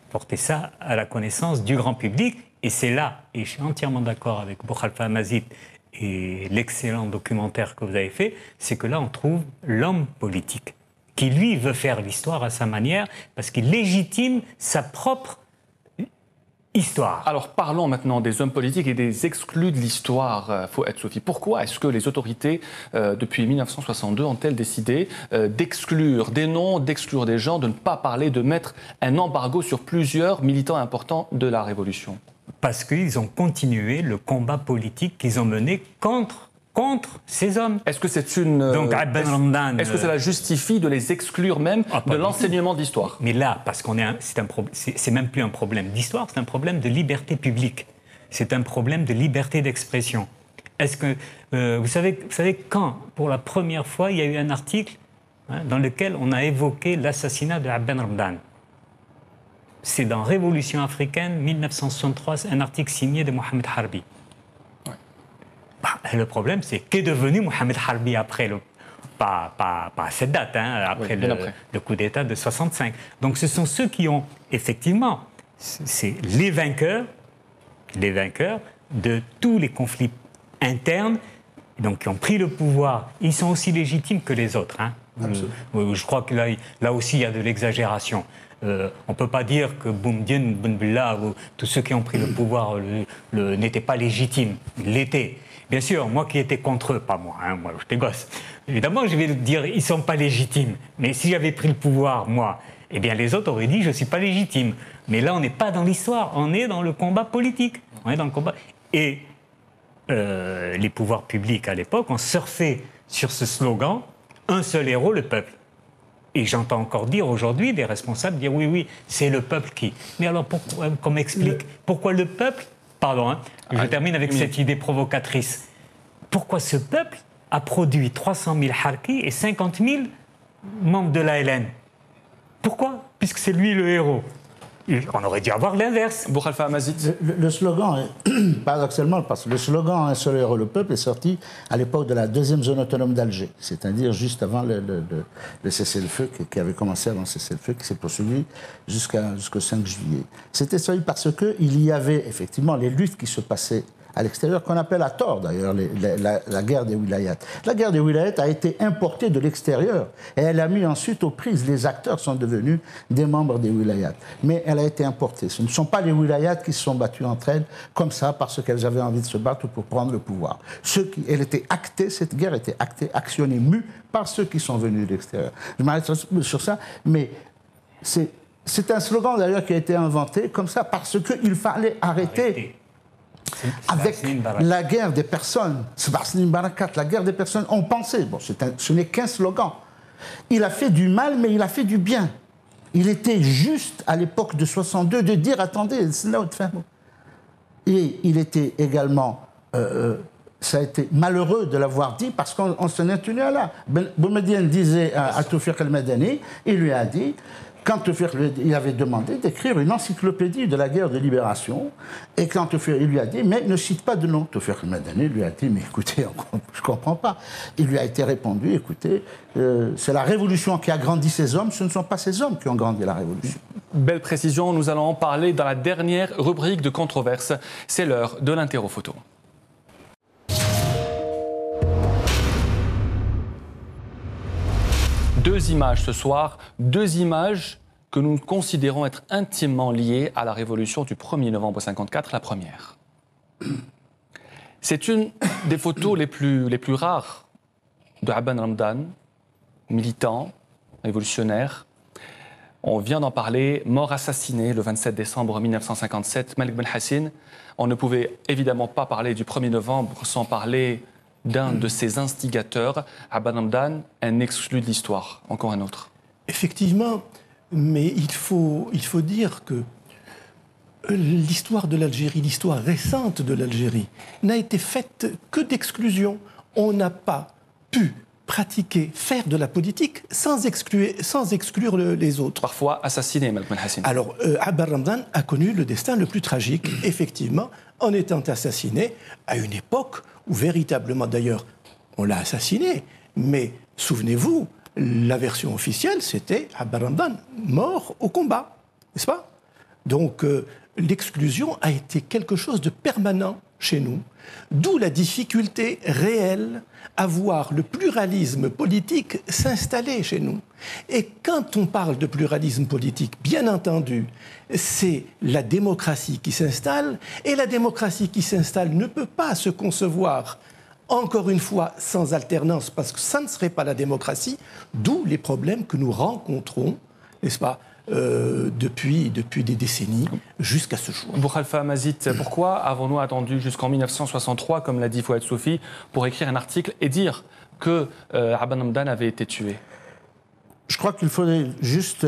porter ça à la connaissance du grand public. Et c'est là, et je suis entièrement d'accord avec Boukhalifa Mazid et l'excellent documentaire que vous avez fait, c'est que là on trouve l'homme politique qui lui veut faire l'histoire à sa manière parce qu'il légitime sa propre histoire. Alors parlons maintenant des hommes politiques et des exclus de l'histoire, Fouad Soufi. Pourquoi est-ce que les autorités, depuis 1962, ont-elles décidé d'exclure des noms, d'exclure des gens, de ne pas parler, de mettre un embargo sur plusieurs militants importants de la Révolution? Parce qu'ils ont continué le combat politique qu'ils ont mené contre ces hommes. Est-ce que c'est une... Donc, est-ce que cela justifie de les exclure même de l'enseignement d'histoire? Mais là, parce qu'on c'est même plus un problème d'histoire, c'est un problème de liberté publique. C'est un problème de liberté d'expression. Est-ce que vous savez quand, pour la première fois, il y a eu un article dans lequel on a évoqué l'assassinat de Ben Ramdan? C'est dans Révolution africaine, 1963, un article signé de Mohamed Harbi. Le problème, c'est qu'est devenu Mohamed Harbi après pas à cette date, après le coup d'État de 65. Donc ce sont ceux qui ont, effectivement, c'est les vainqueurs de tous les conflits internes, donc qui ont pris le pouvoir. Ils sont aussi légitimes que les autres. Je crois que là aussi, il y a de l'exagération. On ne peut pas dire que Boumediene, Benbella, ou tous ceux qui ont pris le pouvoir n'étaient pas légitimes. Ils l'étaient. Bien sûr, moi qui étais contre eux, pas moi, moi j'étais gosse. Évidemment, je vais dire, ils ne sont pas légitimes. Mais si j'avais pris le pouvoir, moi, eh bien les autres auraient dit, je ne suis pas légitime. Mais là, on n'est pas dans l'histoire, on est dans le combat politique. On est dans le combat. Et les pouvoirs publics, à l'époque, ont surfé sur ce slogan, un seul héros, le peuple. Et j'entends encore dire aujourd'hui des responsables dire, oui, c'est le peuple qui... Mais alors, qu'on m'explique, pourquoi le peuple... Pardon, je termine avec cette idée provocatrice. Pourquoi ce peuple a produit 300 000 harkis et 50 000 membres de l'ALN? Pourquoi? Puisque c'est lui le héros. On aurait dû avoir l'inverse. Boukhalifa Amazit. Le slogan, paradoxalement, parce que le slogan « Un seul héros, le peuple » est sorti à l'époque de la deuxième zone autonome d'Alger, c'est-à-dire juste avant le cessez-le-feu qui avait commencé avant le cessez-le-feu, qui s'est poursuivi jusqu'au 5 juillet. C'était sorti parce qu'il y avait effectivement les luttes qui se passaient à l'extérieur, qu'on appelle à tort d'ailleurs la guerre des wilayats. La guerre des wilayats a été importée de l'extérieur et elle a mis ensuite aux prises. Les acteurs sont devenus des membres des wilayats. Mais elle a été importée. Ce ne sont pas les wilayats qui se sont battus entre elles comme ça parce qu'elles avaient envie de se battre pour prendre le pouvoir. Elle était actée, cette guerre était actée, actionnée, mue par ceux qui sont venus de l'extérieur. Je m'arrête sur ça, mais c'est un slogan d'ailleurs qui a été inventé comme ça parce qu'il fallait arrêter. Avec la guerre des personnes, la guerre des personnes, on pensait, ce n'est qu'un slogan. Il a fait du mal, mais il a fait du bien. Il était juste à l'époque de 62 de dire, attendez, c'est là où et il était également, ça a été malheureux de l'avoir dit parce qu'on s'en est tenu à là. Boumediene disait à Toufiq el-Madani, il lui a dit, quand il avait demandé d'écrire une encyclopédie de la guerre de libération, et quand il lui a dit, mais ne cite pas de nom. Toufiq el-Madani lui a dit, mais écoutez, je ne comprends pas. Il lui a été répondu, écoutez, c'est la révolution qui a grandi ces hommes, ce ne sont pas ces hommes qui ont grandi la révolution. Belle précision, nous allons en parler dans la dernière rubrique de controverse. C'est l'heure de l'interro-photo. Deux images ce soir, deux images que nous considérons être intimement liées à la révolution du 1er novembre 1954, la première. C'est une des photos les plus rares de Ben Ramdan, militant, révolutionnaire. On vient d'en parler, mort assassiné le 27 décembre 1957, Malik Ben Hassin. On ne pouvait évidemment pas parler du 1er novembre sans parler d'un de ses instigateurs, Ben Ramdan, un exclu de l'histoire. Encore un autre. Effectivement, mais il faut dire que l'histoire de l'Algérie, l'histoire récente de l'Algérie, n'a été faite que d'exclusion. On n'a pas pu pratiquer, faire de la politique sans exclure les autres. Parfois assassiné, Malik Ben Hassin. Alors, Ben Ramdan a connu le destin le plus tragique, effectivement, en étant assassiné à une époque où véritablement, d'ailleurs, on l'a assassiné. Mais souvenez-vous, la version officielle, c'était Ben Ramdan, mort au combat, n'est-ce pas? Donc, l'exclusion a été quelque chose de permanent chez nous, d'où la difficulté réelle à voir le pluralisme politique s'installer chez nous. Et quand on parle de pluralisme politique, bien entendu, c'est la démocratie qui s'installe, et la démocratie qui s'installe ne peut pas se concevoir, encore une fois, sans alternance, parce que ça ne serait pas la démocratie, d'où les problèmes que nous rencontrons, n'est-ce pas, depuis des décennies jusqu'à ce jour. Boukhalifa Mazit, pourquoi avons-nous attendu jusqu'en 1963, comme l'a dit Fouad Soufi, pour écrire un article et dire que Abban Hamdan avait été tué? Je crois qu'il faudrait juste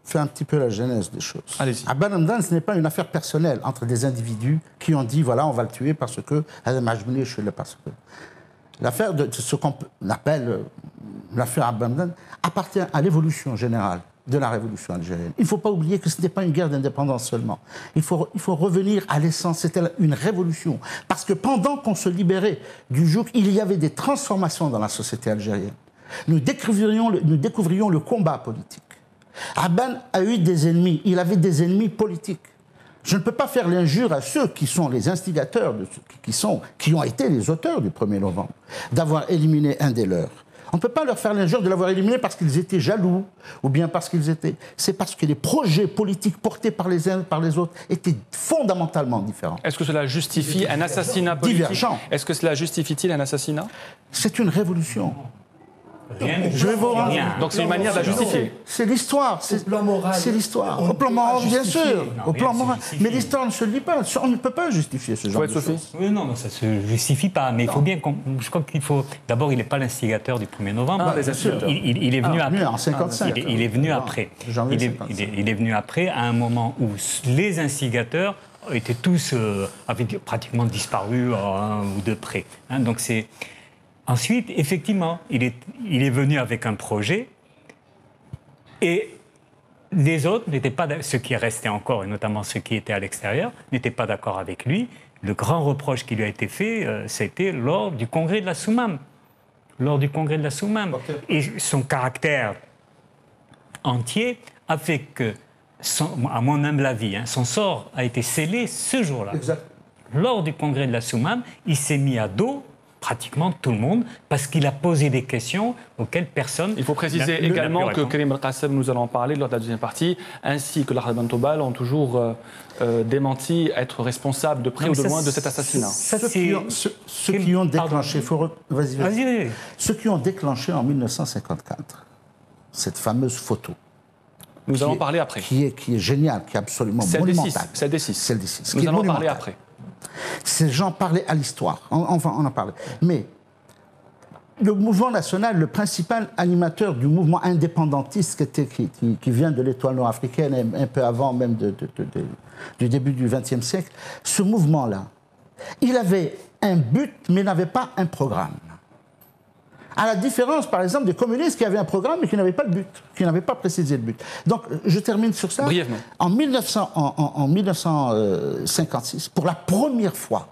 faire un petit peu la genèse des choses. Allez-y. Abban Hamdan, ce n'est pas une affaire personnelle entre des individus qui ont dit voilà, on va le tuer parce que l'affaire de ce qu'on appelle l'affaire Abban Hamdan appartient à l'évolution générale de la révolution algérienne. Il ne faut pas oublier que ce n'était pas une guerre d'indépendance seulement. Il faut revenir à l'essence, c'était une révolution. Parce que pendant qu'on se libérait du joug, il y avait des transformations dans la société algérienne. Nous découvrions le combat politique. Abban a eu des ennemis, il avait des ennemis politiques. Je ne peux pas faire l'injure à ceux qui sont les instigateurs, qui ont été les auteurs du 1er novembre, d'avoir éliminé un des leurs. On ne peut pas leur faire l'injure de l'avoir éliminé parce qu'ils étaient jaloux, ou bien parce qu'ils étaient... C'est parce que les projets politiques portés par les uns et par les autres étaient fondamentalement différents. Est-ce que cela justifie un assassinat politique? Divergent. Est-ce que cela justifie-t-il un assassinat? C'est une révolution. Je vais vous Donc c'est une manière de la justifier. C'est l'histoire. C'est l'histoire. Au plan moral, bien sûr. Au plan moral. Mais l'histoire ne se lit pas. On ne peut pas justifier ce genre de choses. Oui, non, ça ne se justifie pas. Mais il faut bien je crois qu'il faut... D'abord, il n'est pas l'instigateur du 1er novembre. Ah, bien sûr. Il est venu après. En 55. Il est venu après. Il est venu après, à un moment où les instigateurs étaient tous... avaient pratiquement disparu à un ou deux près. Donc c'est... Ensuite, effectivement, il est venu avec un projet et les autres n'étaient pas, ceux qui restaient encore, et notamment ceux qui étaient à l'extérieur, n'étaient pas d'accord avec lui. Le grand reproche qui lui a été fait, c'était lors du congrès de la Soumam. Lors du congrès de la Soumam. Et son caractère entier a fait que, à mon humble avis, son sort a été scellé ce jour-là. Lors du congrès de la Soumam, il s'est mis à dos pratiquement tout le monde, parce qu'il a posé des questions auxquelles personne... Il faut préciser également que Karim El-Qassem, nous allons en parler lors de la deuxième partie, ainsi que l'Ahmed Bentobal ont toujours démenti être responsables de près ou de loin de cet assassinat. Ceux qui ont déclenché... Vas-y. Ceux qui ont déclenché en 1954 cette fameuse photo. Nous allons en parler après. Qui est géniale, qui est absolument monumentale. Celle des 6. Celle des 6. Nous allons en parler après. Ces gens parlaient à l'histoire, on en parlait. Mais le mouvement national, le principal animateur du mouvement indépendantiste qui vient de l'étoile nord-africaine, un peu avant même du début du XXe siècle, ce mouvement-là, il avait un but, mais n'avait pas un programme. À la différence, par exemple, des communistes qui avaient un programme mais qui n'avaient pas le but, qui n'avaient pas précisé le but. Donc, je termine sur ça. Brièvement. En 1956, pour la première fois,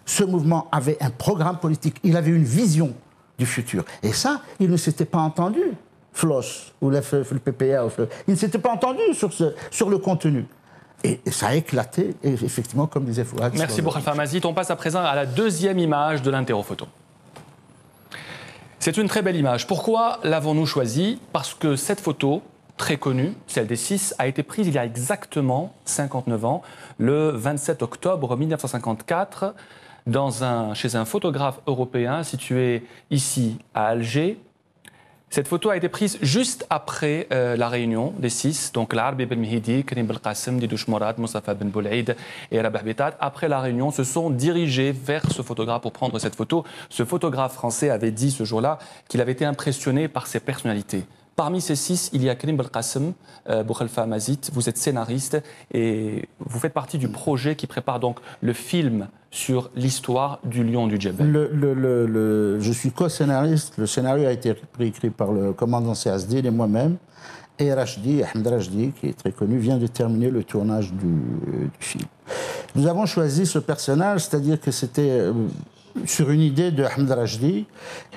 ce mouvement avait un programme politique. Il avait une vision du futur. Et ça, il ne s'était pas entendu, FLOS, ou le PPA, il ne s'était pas entendu sur le contenu. Et ça a éclaté, et effectivement, comme disait Fouad. Merci Boukhalifa Mazit. On passe à présent à la deuxième image de l'interro-photo. C'est une très belle image. Pourquoi l'avons-nous choisie? Parce que cette photo, très connue, celle des 6, a été prise il y a exactement 59 ans, le 27 octobre 1954, chez un photographe européen situé ici à Alger. Cette photo a été prise juste après la réunion des 6, donc l'Arbi Ben Mehidi, Karim Belkacem, Didouche Morad, Moussafa Ben Boulaïd et Rabah Betat, après la réunion, se sont dirigés vers ce photographe pour prendre cette photo. Ce photographe français avait dit ce jour-là qu'il avait été impressionné par ses personnalités. Parmi ces 6, il y a Karim Belkacem, Boukhalifa Mazit, vous êtes scénariste et vous faites partie du projet qui prépare donc le film sur l'histoire du lion du Djebel. Je suis co-scénariste. Le scénario a été écrit par le commandant Seazdine et moi-même. Et Ahmed Rachdi, qui est très connu, vient de terminer le tournage du film. Nous avons choisi ce personnage, c'est-à-dire que c'était sur une idée de Ahmed Rachdi.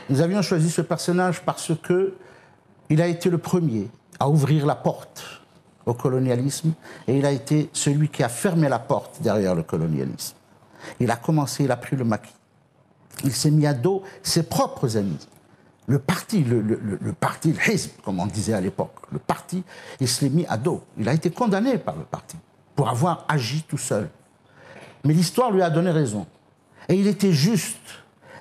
Nous avions choisi ce personnage parce que il a été le premier à ouvrir la porte au colonialisme et il a été celui qui a fermé la porte derrière le colonialisme. Il a commencé, il a pris le maquis. Il s'est mis à dos ses propres amis. Le parti, le parti, le Hizb, comme on disait à l'époque, le parti, il se l'est mis à dos. Il a été condamné par le parti pour avoir agi tout seul. Mais l'histoire lui a donné raison. Et il était juste.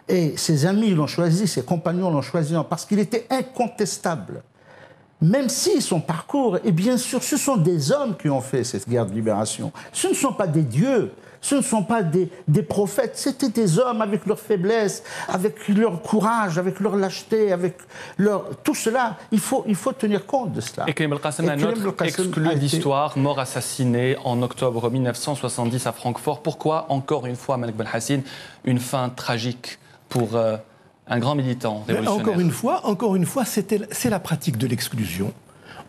Et ses amis l'ont choisi, ses compagnons l'ont choisi parce qu'il était incontestable. Même si son parcours, et bien sûr, ce sont des hommes qui ont fait cette guerre de libération. Ce ne sont pas des dieux, ce ne sont pas des prophètes, c'était des hommes avec leur faiblesse, avec leur courage, avec leur lâcheté, avec tout cela. Il faut tenir compte de cela. Et Karim El-Qassem, un autre exclu d'histoire, mort assassiné en octobre 1970 à Francfort. Pourquoi, encore une fois, Malek Belhacine, une fin tragique pour un grand militant révolutionnaire? Encore une fois, c'est la pratique de l'exclusion.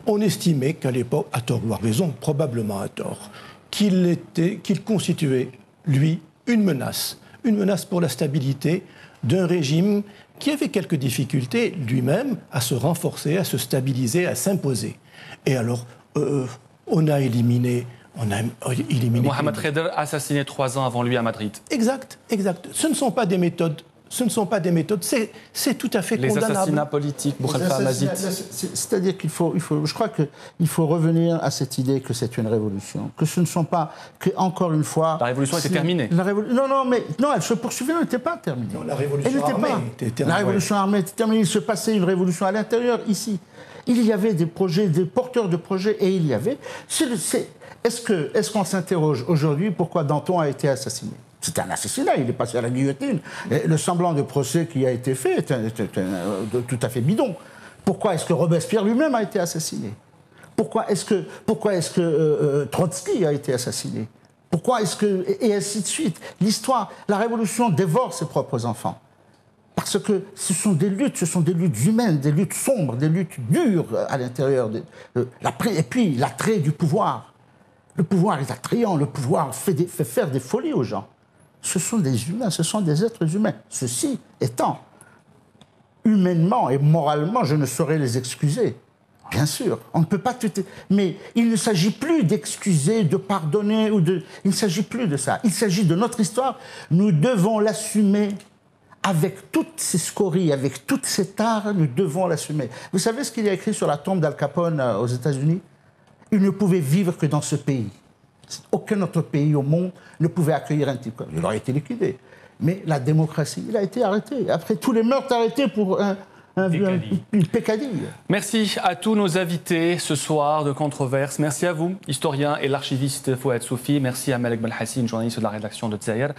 On estimait qu'à l'époque, à tort ou à raison, probablement à tort, qu'il constituait, lui, une menace pour la stabilité d'un régime qui avait quelques difficultés lui-même à se renforcer, à se stabiliser, à s'imposer. Et alors, on a éliminé Mohamed Khéder, assassiné 3 ans avant lui à Madrid. Exact. Ce ne sont pas des méthodes. C'est tout à fait condamnable. Les assassinats politiques, Boukhalifa Amazit. C'est-à-dire je crois qu'il faut revenir à cette idée que c'est une révolution, que ce ne sont pas, que encore une fois... La révolution était terminée. Non, elle se poursuivait, elle n'était pas terminée. Non, la révolution armée était terminée. La révolution armée était terminée, il se passait une révolution à l'intérieur, ici. Il y avait des projets, des porteurs de projets, et il y avait... Est-ce qu'on s'interroge aujourd'hui pourquoi Danton a été assassiné? C'est un assassinat, il est passé à la guillotine. Et le semblant de procès qui a été fait est tout à fait bidon. Pourquoi est-ce que Robespierre lui-même a été assassiné? Pourquoi est-ce que Trotsky a été assassiné? Et ainsi de suite. L'histoire, la révolution dévore ses propres enfants. Parce que ce sont des luttes humaines, des luttes sombres, des luttes dures à l'intérieur. Et puis l'attrait du pouvoir. Le pouvoir est attrayant, le pouvoir fait faire des folies aux gens. Ce sont des humains, ce sont des êtres humains. Ceci étant, humainement et moralement, je ne saurais les excuser. Bien sûr, on ne peut pas tout... Mais il ne s'agit plus d'excuser, de pardonner, il ne s'agit plus de ça. Il s'agit de notre histoire. Nous devons l'assumer avec toutes ces scories, avec toutes ces tares, nous devons l'assumer. Vous savez ce qu'il y a écrit sur la tombe d'Al Capone aux États-Unis? Il ne pouvait vivre que dans ce pays. Aucun autre pays au monde ne pouvait accueillir un type comme il aurait été liquidé. Mais la démocratie, il a été arrêté. Après tous les meurtres arrêtés pour une pécadille. Merci à tous nos invités ce soir de Controverse. Merci à vous, historien et l'archiviste Fouad Soufi. Merci à Malek Belhacine, journaliste de la rédaction de Tzaïr.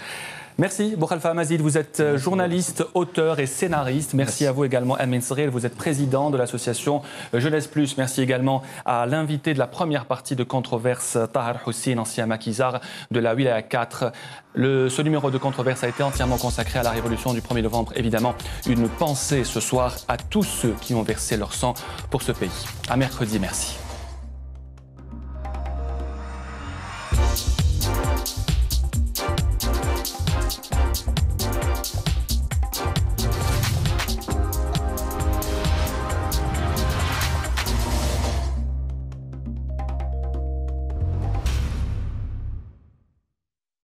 Merci, Boukhalifa Amazit, vous êtes journaliste, auteur et scénariste. Merci à vous également, Amin Sril, vous êtes président de l'association Jeunesse Plus. Merci également à l'invité de la première partie de Controverse, Tahar Hussein, ancien maquisard de la Wilaya 4. Ce numéro de Controverse a été entièrement consacré à la révolution du 1er novembre. Évidemment, une pensée ce soir à tous ceux qui ont versé leur sang pour ce pays. À mercredi, merci.